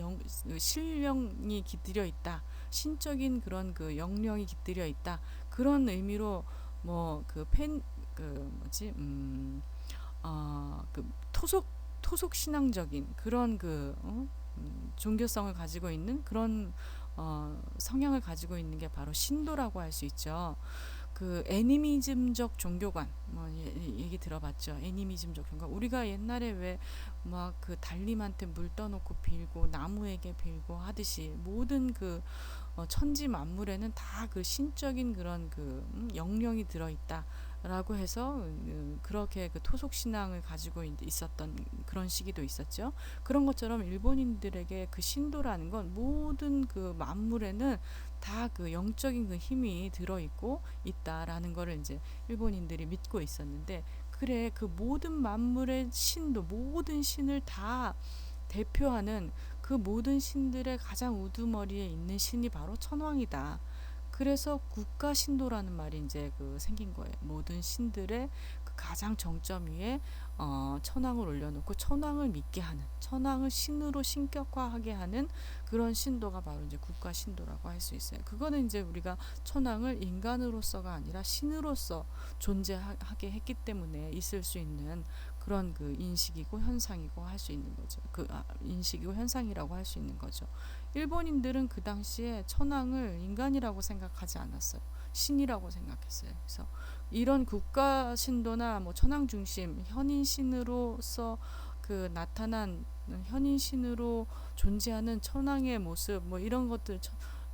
신령이 깃들여 있다. 신적인 그런 그 영령이 깃들여 있다. 그런 의미로 뭐 그 뭐지 그 토속 신앙적인 그런 종교성을 가지고 있는 그런 성향을 가지고 있는 게 바로 신도라고 할 수 있죠. 그 애니미즘적 종교관 뭐 얘기 들어봤죠. 애니미즘적 종교관. 우리가 옛날에 왜 막 그 달님한테 물 떠놓고 빌고 나무에게 빌고 하듯이 모든 그 천지 만물에는 다 그 신적인 그런 영령이 들어있다라고 해서 그렇게 그 토속 신앙을 가지고 있었던 그런 시기도 있었죠. 그런 것처럼 일본인들에게 그 신도라는 건 모든 그 만물에는 다 그 영적인 그 힘이 들어있고 있다라는 거를 이제 일본인들이 믿고 있었는데, 그래 그 모든 만물의 신도 모든 신을 다 대표하는 그 모든 신들의 가장 우두머리에 있는 신이 바로 천황이다. 그래서 국가 신도라는 말이 이제 생긴 거예요. 모든 신들의 그 가장 정점 위에 천황을 올려놓고 천황을 믿게 하는, 천황을 신으로 신격화하게 하는 그런 신도가 바로 이제 국가 신도라고 할 수 있어요. 그거는 이제 우리가 천황을 인간으로서가 아니라 신으로서 존재하게 했기 때문에 있을 수 있는 그런 그 인식이고 현상이고 할 수 있는 거죠. 인식이고 현상이라고 할 수 있는 거죠. 일본인들은 그 당시에 천황을 인간이라고 생각하지 않았어요. 신이라고 생각했어요. 그래서 이런 국가 신도나 뭐 천황 중심 현인 신으로서 그 나타난 현인 신으로 존재하는 천황의 모습 뭐 이런 것들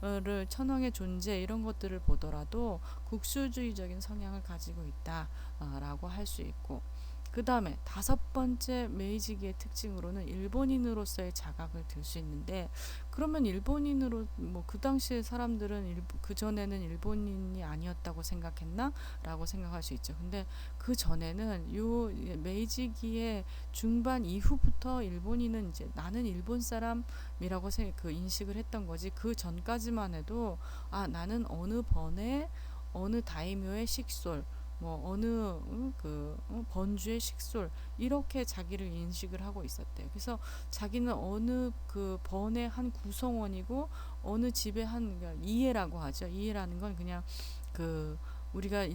를 천황의 존재 이런 것들을 보더라도 국수주의적인 성향을 가지고 있다라고 할 수 있고, 그 다음에 다섯 번째 메이지기의 특징으로는 일본인으로서의 자각을 들 수 있는데, 그러면 일본인으로 뭐 그 당시에 사람들은 그 전에는 일본인이 아니었다고 생각했나? 라고 생각할 수 있죠. 근데 그 전에는 요 메이지기의 중반 이후부터 일본인은 이제 나는 일본 사람이라고 그 인식을 했던 거지, 그 전까지만 해도 나는 어느 번에 어느 다이묘의 식솔 뭐 어느 번주의 식솔 이렇게 자기를 인식을 하고 있었대요. 그래서 자기는 어느 그 번의 한 구성원이고 어느 집의 한 그러니까 이해라고 하죠. 이해라는 건 그냥 그 우리가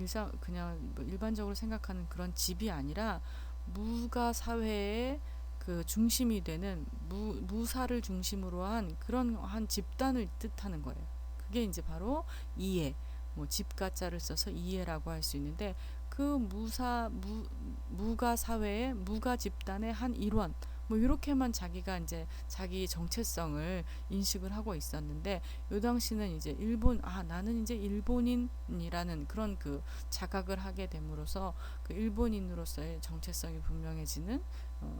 그냥 뭐 일반적으로 생각하는 그런 집이 아니라 무가 사회의 그 중심이 되는 무사를 중심으로 한 그런 한 집단을 뜻하는 거예요. 그게 이제 바로 이해. 뭐 집가자를 써서 이해라고 할 수 있는데, 그 무가 사회의 무가 집단의 한 일원 뭐 이렇게만 자기가 이제 자기 정체성을 인식을 하고 있었는데, 요 당시는 이제 나는 이제 일본인이라는 그런 그 자각을 하게 됨으로써 그 일본인으로서의 정체성이 분명해지는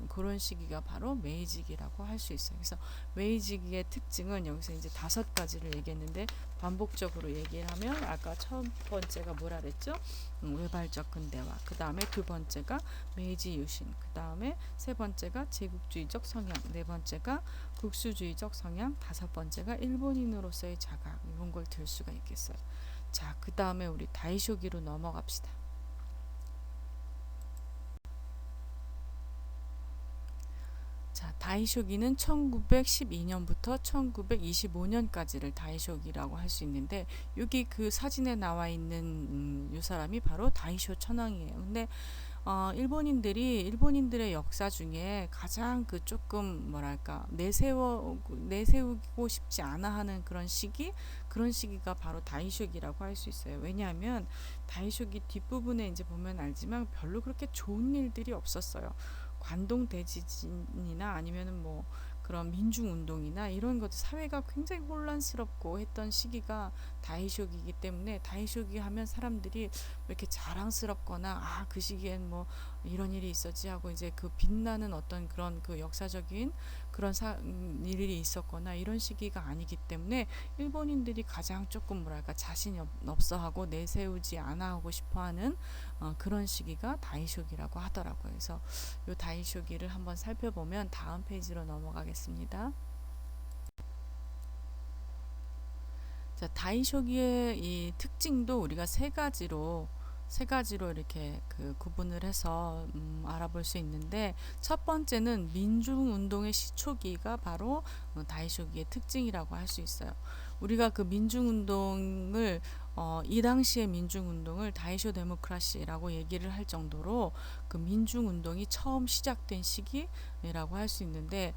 그런 시기가 바로 메이지기라고 할 수 있어요. 그래서 메이지기의 특징은 여기서 이제 5가지를 얘기했는데, 반복적으로 얘기를 하면 아까 첫 번째가 뭐라 그랬죠? 외발적 근대화. 그 다음에 두 번째가 메이지 유신. 그 다음에 세 번째가 제국주의적 성향. 네 번째가 국수주의적 성향. 다섯 번째가 일본인으로서의 자각. 이런 걸 들 수가 있겠어요. 자, 그 다음에 우리 다이쇼기로 넘어갑시다. 자, 다이쇼기는 1912년부터 1925년까지를 다이쇼기라고 할 수 있는데, 여기 그 사진에 나와 있는 이 사람이 바로 다이쇼 천황이에요. 근데 일본인들의 역사 중에 가장 그 조금 뭐랄까 내세우고 싶지 않아 하는 그런 시기가 바로 다이쇼기라고 할 수 있어요. 왜냐하면 다이쇼기 뒷부분에 이제 보면 알지만 별로 그렇게 좋은 일들이 없었어요. 관동 대지진이나 아니면은 뭐 그런 민중운동이나 이런 것들, 사회가 굉장히 혼란스럽고 했던 시기가 다이쇼기이기 때문에, 다이쇼기 하면 사람들이 왜 이렇게 자랑스럽거나 그 시기엔 뭐 이런 일이 있었지 하고 이제 그 빛나는 어떤 그런 그 역사적인 그런 일이 있었거나 이런 시기가 아니기 때문에, 일본인들이 가장 조금 뭐랄까 자신이 없어 하고 내세우지 않아 하고 싶어 하는 그런 시기가 다이쇼기라고 하더라고요. 그래서 이 다이쇼기를 한번 살펴보면 다음 페이지로 넘어가겠습니다. 자, 다이쇼기의 이 특징도 우리가 세 가지로 이렇게 그 구분을 해서 알아볼 수 있는데, 첫 번째는 민중운동의 시초기가 바로 다이쇼기의 특징이라고 할 수 있어요. 우리가 그 민중운동을 이 당시의 민중운동을 다이쇼 데모크라시라고 얘기를 할 정도로 그 민중운동이 처음 시작된 시기라고 할 수 있는데,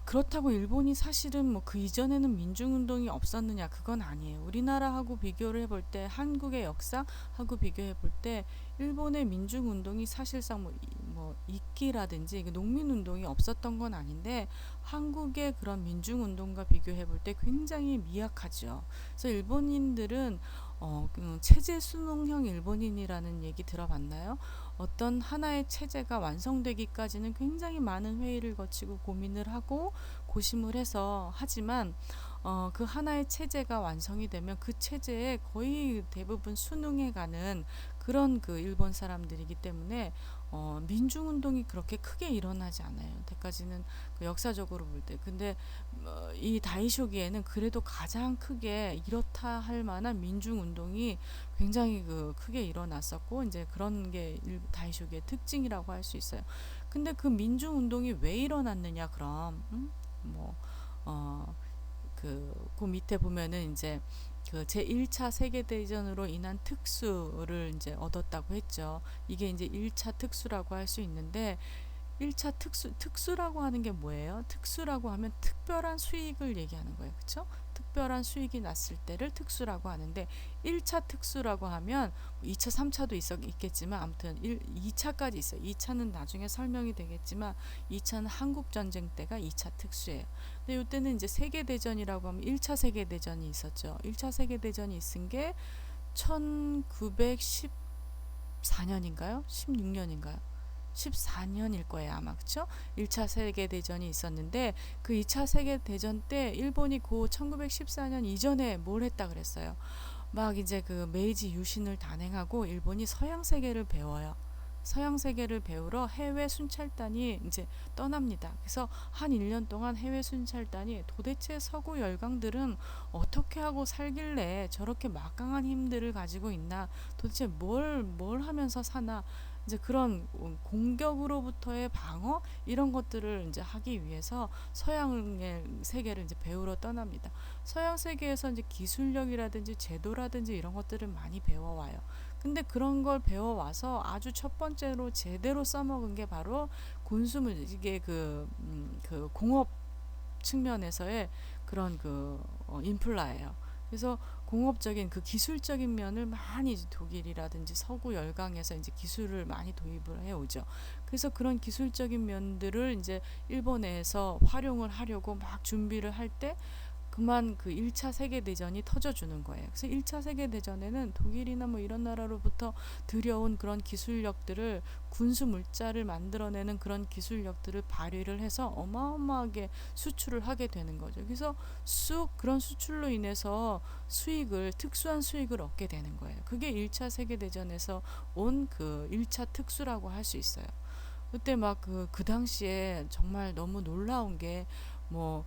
그렇다고 일본이 사실은 뭐 그 이전에는 민중운동이 없었느냐, 그건 아니에요. 우리나라하고 비교를 해볼 때, 한국의 역사하고 비교해 볼 때 일본의 민중운동이 사실상 뭐 있기라든지 농민운동이 없었던 건 아닌데, 한국의 그런 민중운동과 비교해 볼 때 굉장히 미약하죠. 그래서 일본인들은 체제 수능형 일본인이라는 얘기 들어봤나요? 어떤 하나의 체제가 완성되기까지는 굉장히 많은 회의를 거치고 고민을 하고 고심을 해서 하지만, 그 하나의 체제가 완성이 되면 그 체제에 거의 대부분 순응해 가는 그런 그 일본 사람들이기 때문에 민중운동이 그렇게 크게 일어나지 않아요. 때까지는 그 역사적으로 볼 때. 근데 이 다이쇼기에는 그래도 가장 크게 이렇다 할 만한 민중운동이 굉장히 그 크게 일어났었고, 이제 그런 게 다이쇼기의 특징이라고 할 수 있어요. 근데 그 민중운동이 왜 일어났느냐, 그럼 뭐 그 밑에 보면은 이제 그 제1차 세계대전으로 인한 특수를 이제 얻었다고 했죠. 이게 이제 1차 특수라고 할 수 있는데, 1차 특수라고 하는 게 뭐예요? 특수라고 하면 특별한 수익을 얘기하는 거예요. 그렇죠? 특별한 수익이 났을 때를 특수라고 하는데, 1차 특수라고 하면 2차, 3차도 있겠지만 아무튼 2차까지 있어요. 2차는 나중에 설명이 되겠지만 2차는 한국전쟁 때가 2차 특수예요. 근데 이때는 이제 세계대전이라고 하면 1차 세계대전이 있었죠. 1차 세계대전이 있은 게 1914년인가요? 16년인가요? 14년일 거예요, 아마. 그쵸? 1차 세계대전이 있었는데, 그 2차 세계대전 때 일본이 그 1914년 이전에 뭘 했다 그랬어요. 막 이제 그 메이지 유신을 단행하고 일본이 서양 세계를 배워요. 서양 세계를 배우러 해외 순찰단이 이제 떠납니다. 그래서 한 1년 동안 해외 순찰단이 도대체 서구 열강들은 어떻게 하고 살길래 저렇게 막강한 힘들을 가지고 있나, 도대체 뭘 하면서 사나, 이제 그런 공격으로부터의 방어, 이런 것들을 이제 하기 위해서 서양의 세계를 이제 배우러 떠납니다. 서양 세계에서 이제 기술력이라든지 제도라든지 이런 것들을 많이 배워와요. 근데 그런 걸 배워와서 아주 첫 번째로 제대로 써먹은 게 바로 군수물, 이게 그 공업 측면에서의 그런 그 인플라예요. 그래서 공업적인 그 기술적인 면을 많이 독일이라든지 서구 열강에서 이제 기술을 많이 도입을 해오죠. 그래서 그런 기술적인 면들을 이제 일본에서 활용을 하려고 막 준비를 할 때 그만 그 1차 세계대전이 터져주는 거예요. 그래서 1차 세계대전에는 독일이나 뭐 이런 나라로부터 들여온 그런 기술력들을, 군수 물자를 만들어내는 그런 기술력들을 발휘를 해서 어마어마하게 수출을 하게 되는 거죠. 그래서 그런 수출로 인해서 특수한 수익을 얻게 되는 거예요. 그게 1차 세계대전에서 온 그 1차 특수라고 할 수 있어요. 그때 막 그 당시에 정말 너무 놀라운 게 뭐,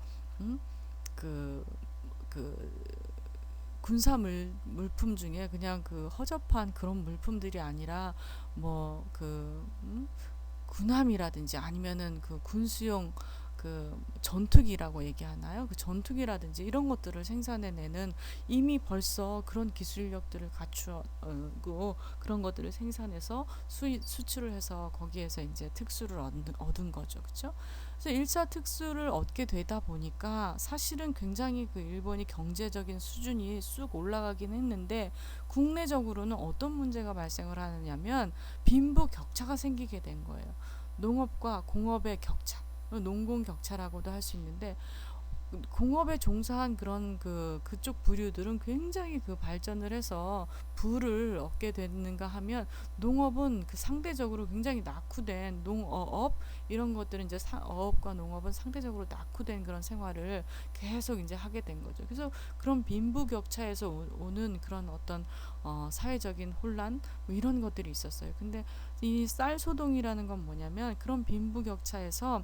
그, 그 군사 물품 중에 그냥 그 허접한 그런 물품들이 아니라 뭐 군함이라든지 아니면은 그 군수용 그 전투기라고 얘기하나요? 그 전투기라든지 이런 것들을 생산해내는, 이미 벌써 그런 기술력들을 갖추고 그런 것들을 생산해서 수출을 해서 거기에서 이제 특수를 얻은 거죠. 그렇죠? 그래서 1차 특수를 얻게 되다 보니까 사실은 굉장히 그 일본이 경제적인 수준이 쑥 올라가긴 했는데, 국내적으로는 어떤 문제가 발생을 하느냐면 빈부 격차가 생기게 된 거예요. 농업과 공업의 격차, 농공 격차라고도 할 수 있는데, 공업에 종사한 그런 그쪽 부류들은 굉장히 그 발전을 해서 부를 얻게 되는가 하면, 농업은 그 상대적으로 굉장히 낙후된 농어업, 이런 것들은 이제 어업과 농업은 상대적으로 낙후된 그런 생활을 계속 이제 하게 된 거죠. 그래서 그런 빈부격차에서 오는 그런 어떤 사회적인 혼란, 뭐 이런 것들이 있었어요. 근데 이 쌀소동이라는 건 뭐냐면, 그런 빈부격차에서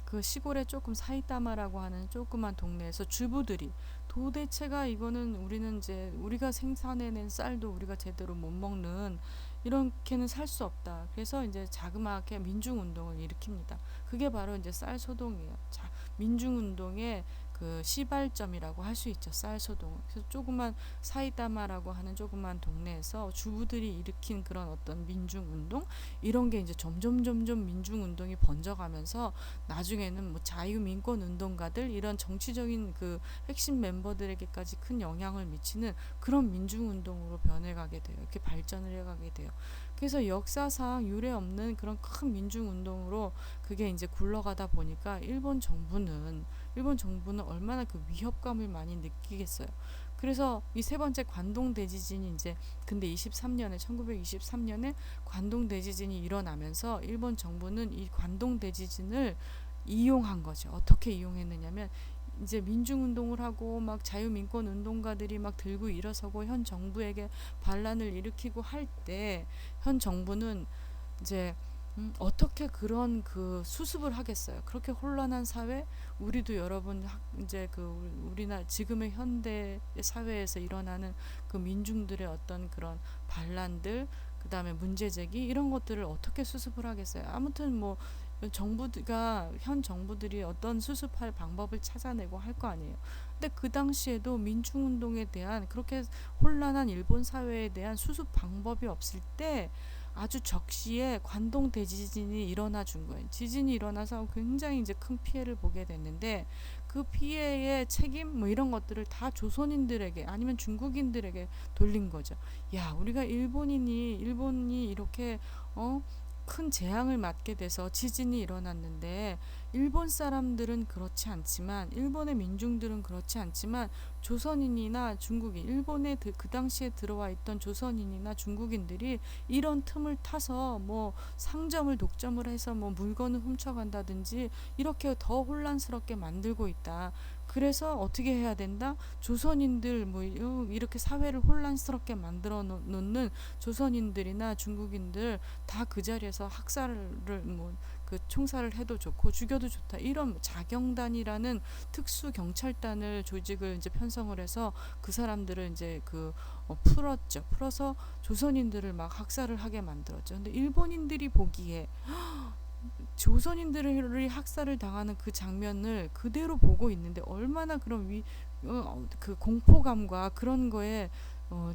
그 시골에 조금 사이다마라고 하는 조그만 동네에서 주부들이 도대체가 이거는 우리는 이제 우리가 생산해낸 쌀도 우리가 제대로 못 먹는 이렇게는 살 수 없다. 그래서 이제 자그마하게 민중운동을 일으킵니다. 그게 바로 이제 쌀소동이에요. 자, 민중운동의 그 시발점이라고 할 수 있죠. 쌀소동은. 그래서 조그만 사이다마라고 하는 조그만 동네에서 주부들이 일으킨 그런 어떤 민중운동 이런 게 이제 점점 민중운동이 번져가면서 나중에는 뭐 자유민권운동가들 이런 정치적인 그 핵심 멤버들에게까지 큰 영향을 미치는 그런 민중운동으로 변해가게 돼요. 이렇게 발전을 해가게 돼요. 그래서 역사상 유례 없는 그런 큰 민중운동으로 그게 이제 굴러가다 보니까 일본 정부는 얼마나 그 위협감을 많이 느끼겠어요. 그래서 이 세 번째 관동 대지진이 이제 근데 1923년에 관동 대지진이 일어나면서 일본 정부는 이 관동 대지진을 이용한 거죠. 어떻게 이용했느냐면 이제 민중운동을 하고 막 자유민권 운동가들이 막 들고 일어서고 현 정부에게 반란을 일으키고 할 때 현 정부는 이제 어떻게 그런 그 수습을 하겠어요. 그렇게 혼란한 사회, 우리도 여러분 이제 그 우리나라 지금의 현대 사회에서 일어나는 그 민중들의 어떤 그런 반란들, 그 다음에 문제 제기 이런 것들을 어떻게 수습을 하겠어요. 아무튼 뭐 정부가 현 정부들이 어떤 수습할 방법을 찾아내고 할 거 아니에요. 근데 그 당시에도 민중운동에 대한 그렇게 혼란한 일본 사회에 대한 수습 방법이 없을 때 아주 적시에 관동 대지진이 일어나 준 거예요. 지진이 일어나서 굉장히 이제 큰 피해를 보게 됐는데 그 피해의 책임 뭐 이런 것들을 다 조선인들에게 아니면 중국인들에게 돌린 거죠. 야, 우리가 일본이 이렇게 큰 재앙을 맞게 돼서 지진이 일어났는데 일본 사람들은 그렇지 않지만 일본의 민중들은 그렇지 않지만 조선인이나 중국인 일본에 그 당시에 들어와 있던 조선인이나 중국인들이 이런 틈을 타서 뭐 상점을 독점을 해서 뭐 물건을 훔쳐간다든지 이렇게 더 혼란스럽게 만들고 있다. 그래서 어떻게 해야 된다? 조선인들 뭐 이렇게 사회를 혼란스럽게 만들어 놓는 조선인들이나 중국인들 다 그 자리에서 학살을 뭐 그 총살을 해도 좋고 죽여도 좋다. 이런 자경단이라는 특수 경찰단을 조직을 이제 편성을 해서 그 사람들을 이제 풀었죠. 풀어서 조선인들을 막 학살을 하게 만들었죠. 근데 일본인들이 보기에 조선인들이 학살을 당하는 그 장면을 그대로 보고 있는데 얼마나 그런 그 공포감과 그런 거에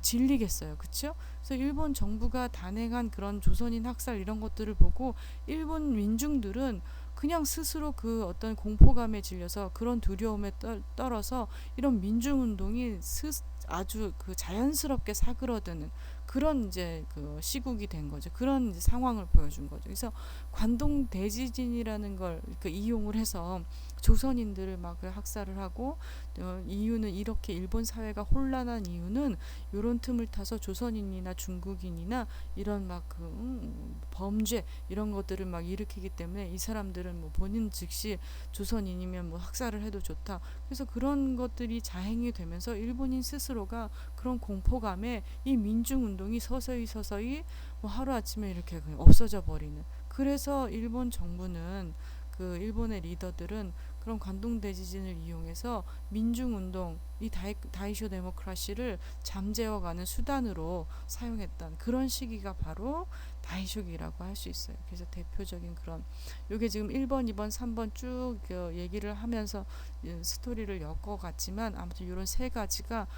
질리겠어요. 그쵸? 그래서 일본 정부가 단행한 그런 조선인 학살 이런 것들을 보고 일본 민중들은 그냥 스스로 그 어떤 공포감에 질려서 그런 두려움에 떨어서 이런 민중운동이 아주 그 자연스럽게 사그러드는 그런 이제 그 시국이 된 거죠. 그런 이제 상황을 보여준 거죠. 그래서 관동 대지진이라는 걸 그 이용을 해서 조선인들을 막 학살을 하고 이유는 이렇게 일본 사회가 혼란한 이유는 이런 틈을 타서 조선인이나 중국인이나 이런 막 범죄 이런 것들을 막 일으키기 때문에 이 사람들은 뭐 본인 즉시 조선인이면 뭐 학살을 해도 좋다. 그래서 그런 것들이 자행이 되면서 일본인 스스로가 그런 공포감에 이 민중운동이 서서히 뭐 하루아침에 이렇게 없어져 버리는. 그래서 일본 정부는 그 일본의 리더들은 그런 관동 대지진을 이용해서 민중운동 이 다이쇼 데모크라시를 잠재워가는 수단으로 사용했던 그런 시기가 바로 다이쇼기라고 할 수 있어요. 그래서 대표적인 그런 요게 지금 1번, 2번, 3번 쭉 얘기를 하면서 스토리를 엮어갔지만 아무튼 이런 세 가지가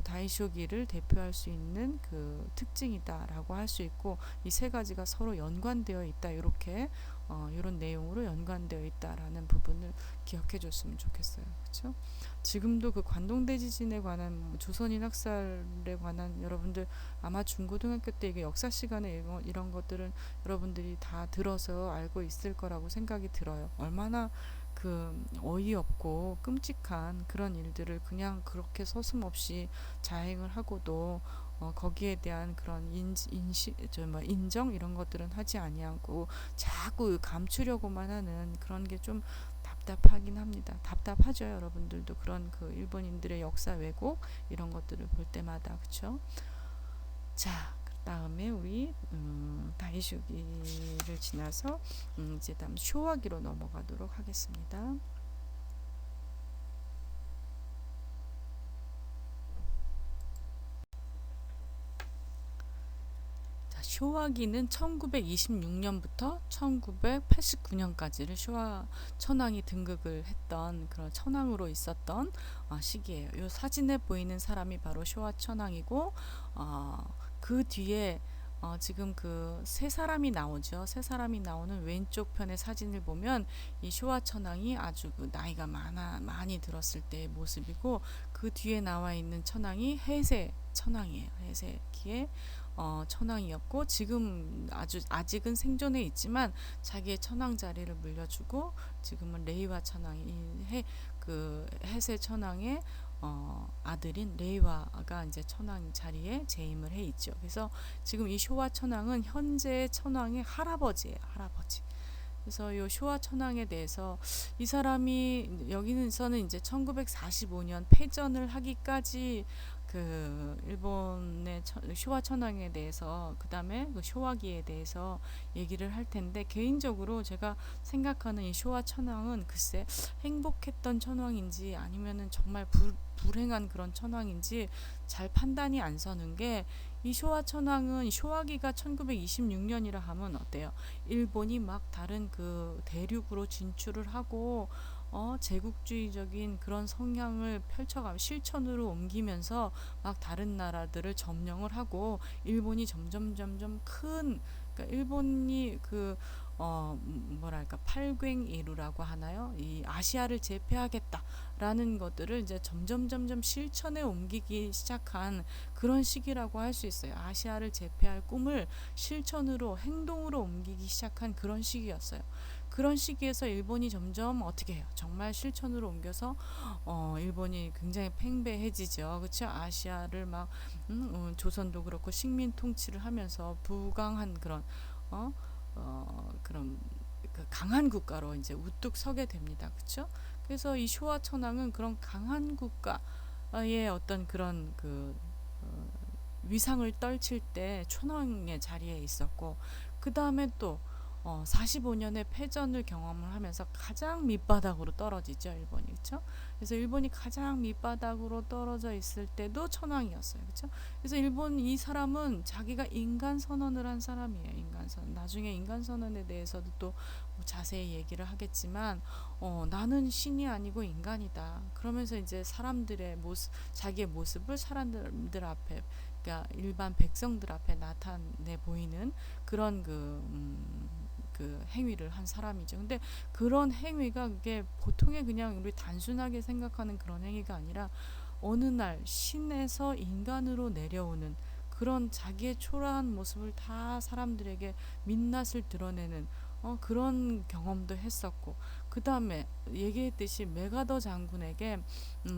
다이쇼기를 대표할 수 있는 그 특징이다라고 할 수 있고 이 세 가지가 서로 연관되어 있다 이렇게 이런 내용으로 연관되어 있다라는 부분을 기억해 줬으면 좋겠어요. 그렇죠? 지금도 그 관동대지진에 관한 조선인 학살에 관한 여러분들 아마 중고등학교 때 이게 역사 시간에 이런 것들은 여러분들이 다 들어서 알고 있을 거라고 생각이 들어요. 얼마나 그 어이없고 끔찍한 그런 일들을 그냥 그렇게 서슴없이 자행을 하고도 거기에 대한 그런 인정 이런 것들은 하지 아니하고 자꾸 감추려고만 하는 그런 게 좀 답답하긴 합니다. 답답하죠, 여러분들도 그런 그 일본인들의 역사 왜곡 이런 것들을 볼 때마다 그렇죠? 자, 다음에 우리 다이쇼기를 지나서 이제 다음 쇼와기로 넘어가도록 하겠습니다. 쇼와기는 1926년부터 1989년까지를 쇼와 천황이 등극을 했던 그런 천황으로 있었던 시기예요. 이 사진에 보이는 사람이 바로 쇼와 천황이고 그 뒤에 지금 그 세 사람이 나오죠. 세 사람이 나오는 왼쪽 편의 사진을 보면 이 쇼와 천황이 아주 그 나이가 많이 들었을 때의 모습이고, 그 뒤에 나와 있는 천황이 해세 천황이에요. 해세기의 천황이었고, 지금 아직은 생존해 있지만 자기의 천황 자리를 물려주고, 지금은 레이와 천황이 그 해세 천황의 아들인 레이와가 이제 천황 자리에 재임을 해 있죠. 그래서 지금 이 쇼와 천황은 현재 천황의 할아버지예요. 할아버지. 그래서 이 쇼와 천황에 대해서 이 사람이 여기서는 이제 1945년 패전을 하기까지 그 일본의 쇼와 천황에 대해서, 그 다음에 그 쇼와기에 대해서 얘기를 할 텐데, 개인적으로 제가 생각하는 이 쇼와 천황은 글쎄 행복했던 천황인지 아니면은 정말 불행한 그런 천황인지 잘 판단이 안 서는 게, 이 쇼와 천황은 쇼와기가 1926년이라 하면 어때요? 일본이 막 다른 그 대륙으로 진출을 하고 제국주의적인 그런 성향을 펼쳐가며 실천으로 옮기면서 막 다른 나라들을 점령을 하고, 일본이 점점 큰, 그러니까 일본이 그 뭐랄까 팔괭이루라고 하나요? 이 아시아를 제패하겠다라는 것들을 이제 점점 실천에 옮기기 시작한 그런 시기라고 할 수 있어요. 아시아를 제패할 꿈을 실천으로, 행동으로 옮기기 시작한 그런 시기였어요. 그런 시기에서 일본이 점점 어떻게 해요? 정말 실천으로 옮겨서 일본이 굉장히 팽배해지죠. 그렇죠? 아시아를 막 조선도 그렇고 식민 통치를 하면서 부강한 그런 그런 그 강한 국가로 이제 우뚝 서게 됩니다. 그렇죠? 그래서 이 쇼와 천황은 그런 강한 국가의 어떤 그런 그 위상을 떨칠 때 천황의 자리에 있었고, 그 다음에 또 45년의 패전을 경험을 하면서 가장 밑바닥으로 떨어지죠, 일본이. 그렇죠? 그래서 일본이 가장 밑바닥으로 떨어져 있을 때도 천황이었어요. 그렇죠? 그래서 이 사람은 자기가 인간 선언을 한 사람이에요. 인간 선언. 나중에 인간 선언에 대해서도 또 자세히 얘기를 하겠지만, 나는 신이 아니고 인간이다. 그러면서 이제 사람들의 모습, 자기의 모습을 사람들 앞에, 그러니까 일반 백성들 앞에 나타내 보이는 그런 그 행위를 한 사람이죠. 근데 그런 행위가 그게 보통의 그냥 우리 단순하게 생각하는 그런 행위가 아니라, 어느 날 신에서 인간으로 내려오는 그런 자기의 초라한 모습을 다 사람들에게 민낯을 드러내는 그런 경험도 했었고, 그 다음에 얘기했듯이 메가더 장군에게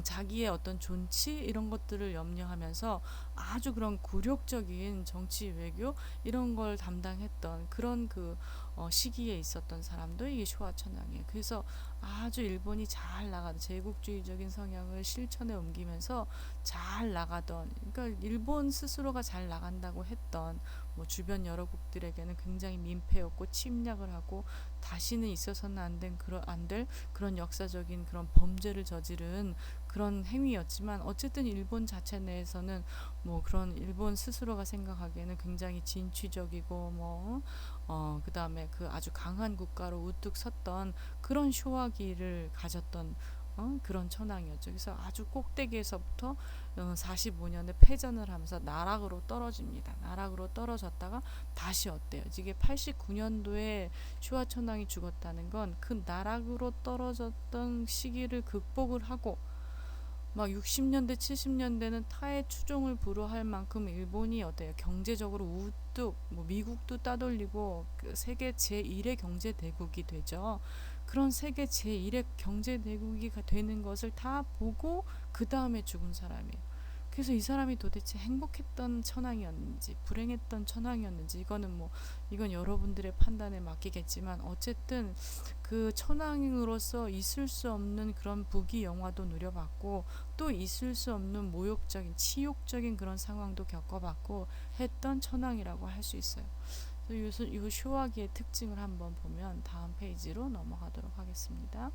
자기의 어떤 존치 이런 것들을 염려하면서 아주 그런 굴욕적인 정치 외교 이런 걸 담당했던 그런 그 시기에 있었던 사람도 이게 쇼와 천황이에요. 그래서 아주 일본이 잘 나가던 제국주의적인 성향을 실천에 옮기면서 잘 나가던, 그러니까 일본 스스로가 잘 나간다고 했던 뭐 주변 여러 국들에게는 굉장히 민폐였고 침략을 하고 다시는 있어서는 안 될 그런 역사적인 그런 범죄를 저지른 그런 행위였지만, 어쨌든 일본 자체 내에서는 뭐 그런 일본 스스로가 생각하기에는 굉장히 진취적이고 그 다음에 그 아주 강한 국가로 우뚝 섰던 그런 쇼와기를 가졌던 그런 천황이었죠. 그래서 아주 꼭대기에서부터 45년에 패전을 하면서 나락으로 떨어집니다. 나락으로 떨어졌다가 다시 어때요? 이게 89년도에 쇼와 천황이 죽었다는 건 그 나락으로 떨어졌던 시기를 극복을 하고, 막 60년대 70년대는 타의 추종을 불허할 만큼 일본이 어때요? 경제적으로 우뚝, 뭐 미국도 따돌리고 그 세계 제1의 경제 대국이 되죠. 그런 세계 제1의 경제 대국이 되는 것을 다 보고 그 다음에 죽은 사람이에요. 그래서 이 사람이 도대체 행복했던 천황이었는지 불행했던 천황이었는지, 이건 여러분들의 판단에 맡기겠지만, 어쨌든 그 천황으로서 있을 수 없는 그런 부귀 영화도 누려봤고, 또 있을 수 없는 모욕적인 치욕적인 그런 상황도 겪어봤고 했던 천황이라고 할 수 있어요. 이 쇼와기의 특징을 한번 보면 다음 페이지로 넘어가도록 하겠습니다.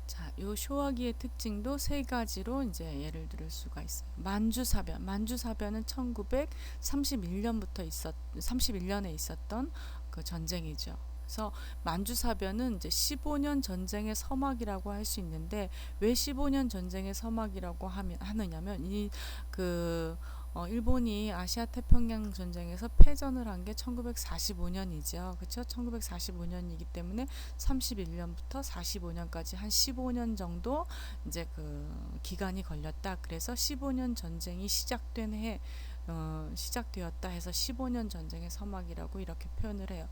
자, 요 쇼와기의 특징도 세 가지로 이제 예를 들 수가 있어요. 만주사변. 만주사변은 1931년부터 31년에 있었던 그 전쟁이죠. 그래서 만주사변은 이제 15년 전쟁의 서막이라고 할 수 있는데, 왜 15년 전쟁의 서막이라고 하느냐면 일본이 아시아 태평양 전쟁에서 패전을 한 게 1945년이죠. 그렇죠? 1945년이기 때문에 31년부터 45년까지 한 15년 정도 이제 그 기간이 걸렸다. 그래서 15년 전쟁이 시작되었다 해서 15년 전쟁의 서막이라고 이렇게 표현을 해요.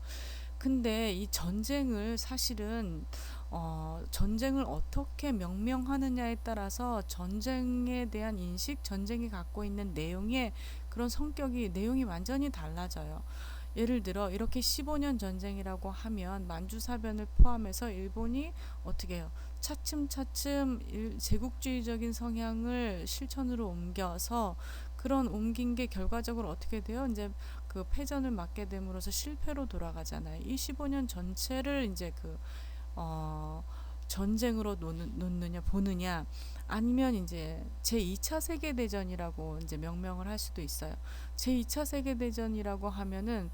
근데 이 전쟁을 사실은 전쟁을 어떻게 명명하느냐에 따라서 전쟁에 대한 인식, 전쟁이 갖고 있는 내용의 그런 내용이 완전히 달라져요. 예를 들어 이렇게 15년 전쟁이라고 하면 만주사변을 포함해서 일본이 어떻게 해요? 차츰차츰 제국주의적인 성향을 실천으로 옮겨서 그런 옮긴 게 결과적으로 어떻게 돼요? 이제 그 패전을 맞게 됨으로써 실패로 돌아가잖아요. 이 15년 전체를 이제 전쟁으로 놓느냐 보느냐, 아니면 이제 제2차 세계대전이라고 이제 명명을 할 수도 있어요. 제2차 세계대전이라고 하면은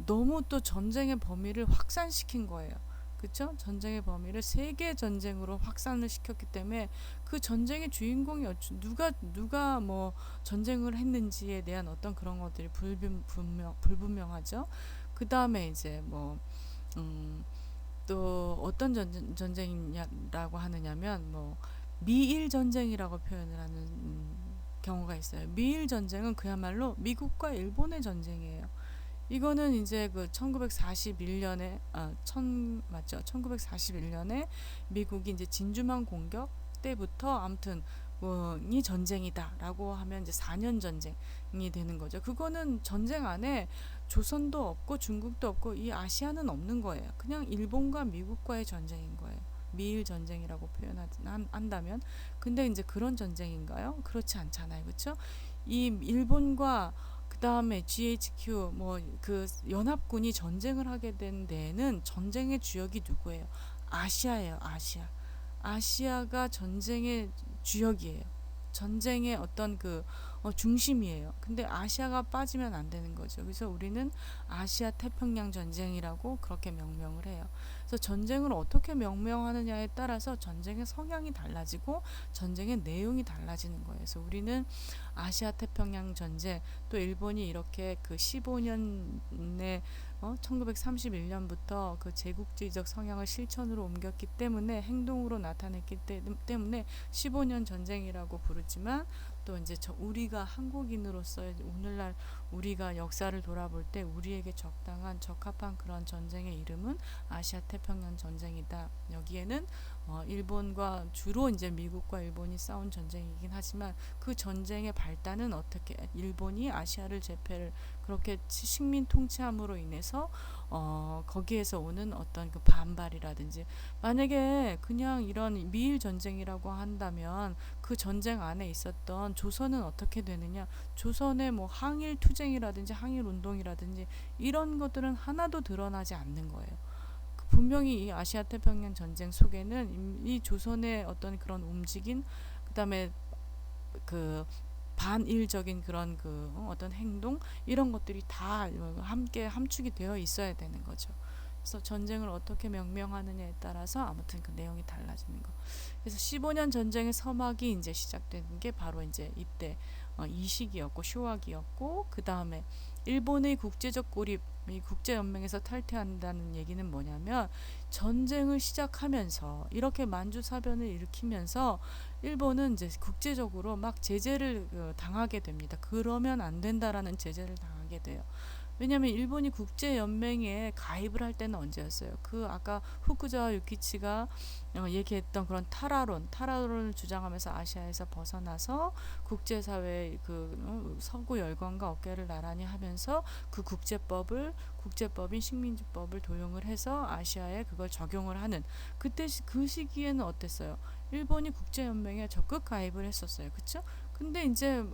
너무 또 전쟁의 범위를 확산시킨 거예요. 그쵸? 전쟁의 범위를 세계 전쟁으로 확산을 시켰기 때문에 그 전쟁의 주인공이 누가 뭐 전쟁을 했는지에 대한 어떤 그런 것들이 불분명하죠. 그 다음에 이제 또 어떤 전쟁이냐라고 하느냐면 미일 전쟁이라고 표현을 하는 경우가 있어요. 미일 전쟁은 그야말로 미국과 일본의 전쟁이에요. 이거는 이제 1941년에 맞죠? 1941년에 미국이 이제 진주만 공격 때부터 아무튼 이 전쟁이다라고 하면 이제 4년 전쟁이 되는 거죠. 그거는 전쟁 안에 조선도 없고 중국도 없고 이 아시아는 없는 거예요. 그냥 일본과 미국과의 전쟁인 거예요. 미일 전쟁이라고 표현한다면. 근데 이제 그런 전쟁인가요? 그렇지 않잖아요. 그렇죠? 이 일본과 그 다음에 GHQ 연합군이 전쟁을 하게 된 데에는 전쟁의 주역이 누구예요? 아시아예요. 아시아가 전쟁의 주역이에요. 전쟁의 어떤 중심이에요. 근데 아시아가 빠지면 안 되는 거죠. 그래서 우리는 아시아 태평양 전쟁이라고 그렇게 명명을 해요. 그래서 전쟁을 어떻게 명명하느냐에 따라서 전쟁의 성향이 달라지고 전쟁의 내용이 달라지는 거예요. 그래서 우리는 아시아 태평양 전쟁, 또 일본이 이렇게 15년에 1931년부터 그 제국주의적 성향을 실천으로 옮겼기 때문에, 행동으로 나타냈기 때문에 15년 전쟁이라고 부르지만, 또 이제 우리가 한국인으로서 오늘날 우리가 역사를 돌아볼 때 우리에게 적합한 그런 전쟁의 이름은 아시아 태평양 전쟁이다. 여기에는 일본과 주로 이제 미국과 일본이 싸운 전쟁이긴 하지만, 그 전쟁의 발단은 어떻게 일본이 아시아를 제패를 그렇게 식민 통치함으로 인해서 거기에서 오는 어떤 그 반발이라든지, 만약에 그냥 이런 미일 전쟁이라고 한다면 그 전쟁 안에 있었던 조선은 어떻게 되느냐? 조선의 항일 투쟁이라든지 항일 운동이라든지 이런 것들은 하나도 드러나지 않는 거예요. 분명히 이 아시아 태평양 전쟁 속에는 이 조선의 어떤 그런 움직임, 그다음에 반일적인 그런 어떤 행동, 이런 것들이 다 함께 함축이 되어 있어야 되는 거죠. 그래서 전쟁을 어떻게 명명하느냐에 따라서 아무튼 그 내용이 달라지는 거. 그래서 15년 전쟁의 서막이 이제 시작된 게 바로 이제 이때 이 시기였고, 쇼와기였고, 그 다음에 일본의 국제적 고립, 이 국제연맹에서 탈퇴한다는 얘기는 뭐냐면, 전쟁을 시작하면서 이렇게 만주사변을 일으키면서 일본은 이제 국제적으로 막 제재를 당하게 됩니다. 그러면 안 된다라는 제재를 당하게 돼요. 왜냐하면 일본이 국제연맹에 가입을 할 때는 언제였어요? 아까 후쿠자와 유키치가 얘기했던 그런 타라론을 주장하면서 아시아에서 벗어나서 국제사회의 서구 열강과 어깨를 나란히 하면서 그 국제법인 식민지법을 도용을 해서 아시아에 그걸 적용을 하는, 그 시기에는 어땠어요? 일본이 국제연맹에 적극 가입을 했었어요. 그쵸? 근데 이제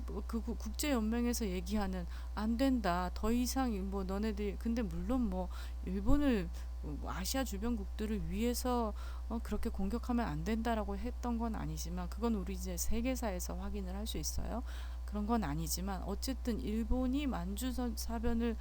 국제연맹에서 얘기하는 안 된다, 더 이상 너네들이, 근데 물론 일본을 뭐 아시아 주변국들을 위해서 그렇게 공격하면 안 된다라고 했던 건 아니지만, 그건 우리 이제 세계사에서 확인을 할 수 있어요. 그런 건 아니지만 어쨌든 일본이 만주 사변을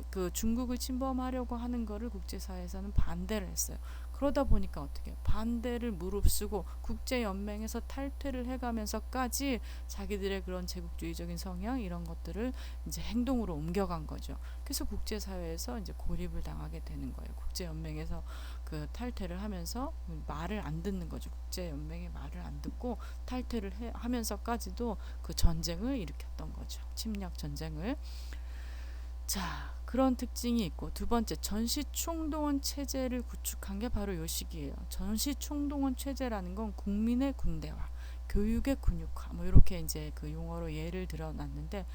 그 중국을 침범하려고 하는 거를 국제사회에서는 반대를 했어요. 그러다 보니까 어떻게 반대를 무릅쓰고 국제연맹에서 탈퇴를 해가면서까지 자기들의 그런 제국주의적인 성향 이런 것들을 이제 행동으로 옮겨간 거죠. 그래서 국제사회에서 이제 고립을 당하게 되는 거예요. 국제연맹에서 그 탈퇴를 하면서 말을 안 듣는 거죠. 국제연맹의 말을 안 듣고 탈퇴를 하면서까지도 그 전쟁을 일으켰던 거죠. 침략 전쟁을. 자, 그런 특징이 있고, 두 번째, 전시 총동원 체제를 구축한 게 바로 요 시기예요. 전시 총동원 체제라는 건 국민의 군대화, 교육의 군육화, 뭐 이렇게 이제 그 용어로 예를 들어놨는데,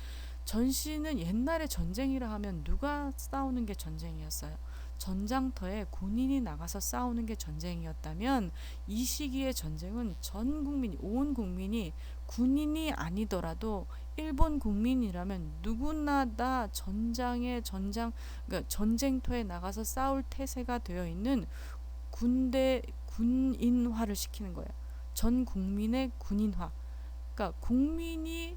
전시는 옛날에 전쟁이라 하면 누가 싸우는 게 전쟁이었어요. 전장터에 군인이 나가서 싸우는 게 전쟁이었다면, 이 시기의 전쟁은 전 국민이, 온 국민이 군인이 아니더라도 일본 국민이라면 누구나 다 그러니까 전쟁터에 나가서 싸울 태세가 되어 있는 군인화를 시키는 거예요. 전 국민의 군인화. 그러니까 국민이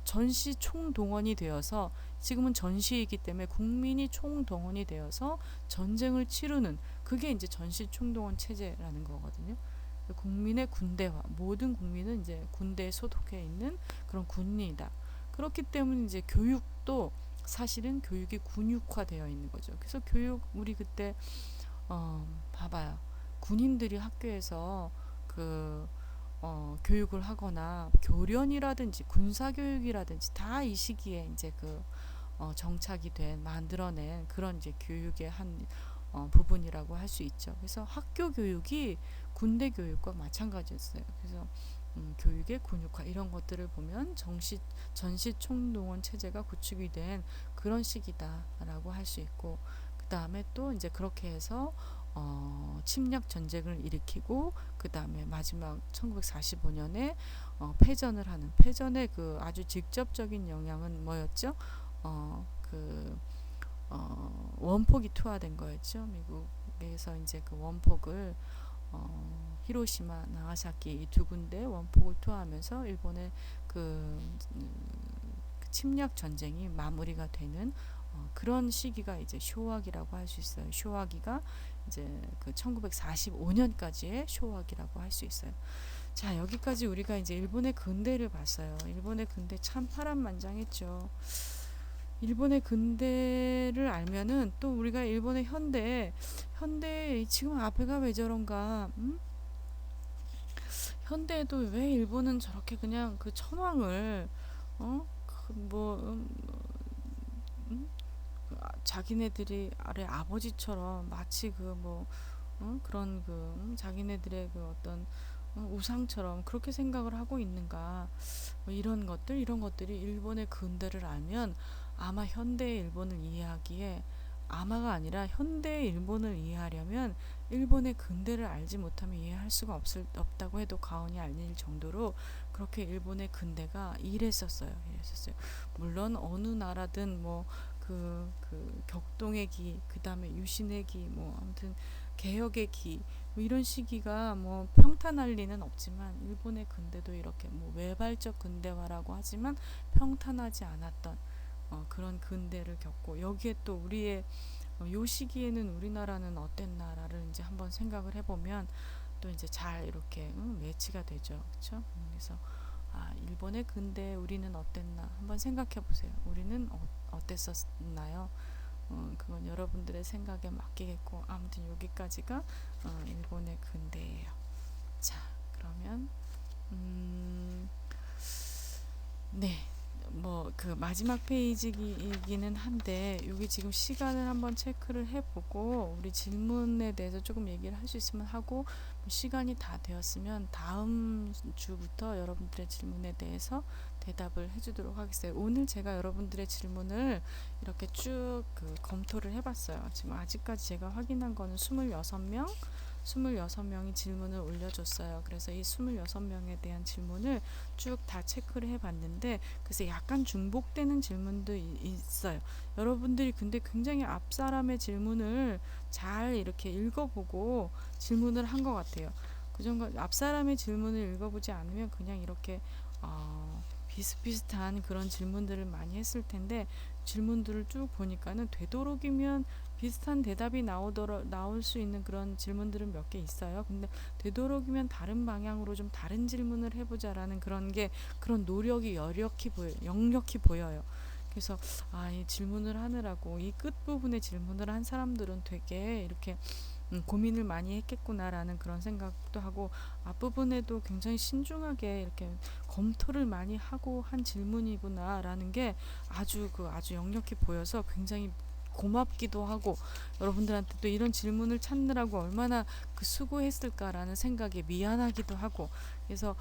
전시 총동원이 되어서, 지금은 전시이기 때문에 국민이 총동원이 되어서 전쟁을 치르는, 그게 이제 전시 총동원 체제라는 거거든요. 국민의 군대화, 모든 국민은 이제 군대에 소속해 있는 그런 군인이다. 그렇기 때문에 이제 교육도 사실은 교육이 군육화되어 있는 거죠. 그래서 우리 그때 봐봐요. 군인들이 학교에서 그 교육을 하거나 교련이라든지 군사교육이라든지 다 이 시기에 이제 그 정착이 만들어낸 그런 이제 교육의 한 부분이라고 할 수 있죠. 그래서 학교 교육이 군대 교육과 마찬가지였어요. 그래서 교육의 군육화 이런 것들을 보면 전시 총동원 체제가 구축이 된 그런 시기다라고 할 수 있고, 그 다음에 또 이제 그렇게 해서 침략 전쟁을 일으키고, 그 다음에 마지막 1945년에 패전의 그 아주 직접적인 영향은 뭐였죠? 원폭이 투하된 거였죠. 미국에서 이제 그 원폭을 히로시마, 나가사키 이 두 군데 원폭을 투하하면서 일본의 그 침략 전쟁이 마무리가 되는 그런 시기가 이제 쇼와기라고 할 수 있어요. 쇼와기가 이제 그 1945년까지의 쇼와기라고 할 수 있어요. 자, 여기까지 우리가 이제 일본의 근대를 봤어요. 일본의 근대 참 파란만장했죠. 일본의 근대를 알면은 또 우리가 일본의 현대 지금 앞에가 왜 저런가? 현대에도 왜 일본은 저렇게 그냥 그 천황을 자기네들이 아버지처럼 마치 그런 자기네들의 그 어떤 우상처럼 그렇게 생각을 하고 있는가? 이런 것들이 일본의 근대를 알면 아마 현대의 일본을 이해하기에, 아마가 아니라 현대의 일본을 이해하려면 일본의 근대를 알지 못하면 이해할 수가 없다고 해도 과언이 아닐 정도로 그렇게 일본의 근대가 이랬었어요. 물론 어느 나라든 그 격동의 기, 그 다음에 유신의 기, 아무튼 개혁의 기, 이런 시기가 평탄할 리는 없지만 일본의 근대도 이렇게 외발적 근대화라고 하지만 평탄하지 않았던 그런 근대를 겪고, 여기에 또 우리의 요 시기에는 우리나라는 어땠나라를 이제 한번 생각을 해보면 또 이제 잘 이렇게 매치가 되죠. 그렇죠? 그래서 일본의 근대 우리는 어땠나 한번 생각해 보세요. 우리는 어땠었나요? 그건 여러분들의 생각에 맡기겠고, 아무튼 여기까지가 일본의 근대예요. 자, 그러면 네, 그 마지막 페이지이기는 한데, 여기 지금 시간을 한번 체크를 해보고 우리 질문에 대해서 조금 얘기를 할 수 있으면 하고, 시간이 다 되었으면 다음 주부터 여러분들의 질문에 대해서 대답을 해주도록 하겠어요. 오늘 제가 여러분들의 질문을 이렇게 쭉 검토를 해봤어요. 지금 아직까지 제가 확인한 거는 26명, 26명이 질문을 올려줬어요. 그래서 이 26명에 대한 질문을 쭉 다 체크를 해봤는데 그래서 약간 중복되는 질문도 있어요. 여러분들이 근데 굉장히 앞 사람의 질문을 잘 이렇게 읽어보고 질문을 한 것 같아요. 앞 사람의 질문을 읽어보지 않으면 그냥 이렇게 비슷비슷한 그런 질문들을 많이 했을 텐데 질문들을 쭉 보니까는 되도록이면 비슷한 대답이 나올 수 있는 그런 질문들은 몇 개 있어요. 근데 되도록이면 다른 방향으로 좀 다른 질문을 해보자라는 그런 노력이 역력히 보여요. 그래서 이 질문을 하느라고 이 끝부분에 질문을 한 사람들은 되게 이렇게 고민을 많이 했겠구나라는 그런 생각도 하고 앞부분에도 굉장히 신중하게 이렇게 검토를 많이 하고 한 질문이구나라는 게 아주 역력히 보여서 굉장히 고맙기도 하고 여러분들한테 또 이런 질문을 찾느라고 얼마나 수고했을까라는 생각에 미안하기도 하고 그래서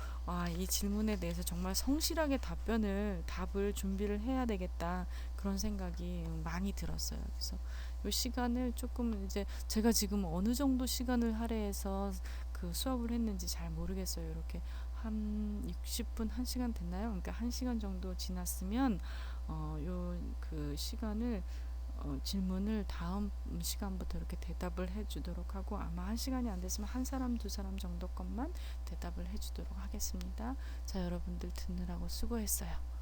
이 질문에 대해서 정말 성실하게 답을 준비를 해야 되겠다 그런 생각이 많이 들었어요. 그래서 이 시간을 조금 이제 제가 지금 어느 정도 시간을 할애해서 그 수업을 했는지 잘 모르겠어요. 이렇게 한 60분, 1시간 됐나요? 그러니까 1시간 정도 지났으면 요 그 시간을 질문을 다음 시간부터 이렇게 대답을 해주도록 하고 아마 1시간이 안 됐으면 한 사람, 두 사람 정도 것만 대답을 해주도록 하겠습니다. 자, 여러분들 듣느라고 수고했어요.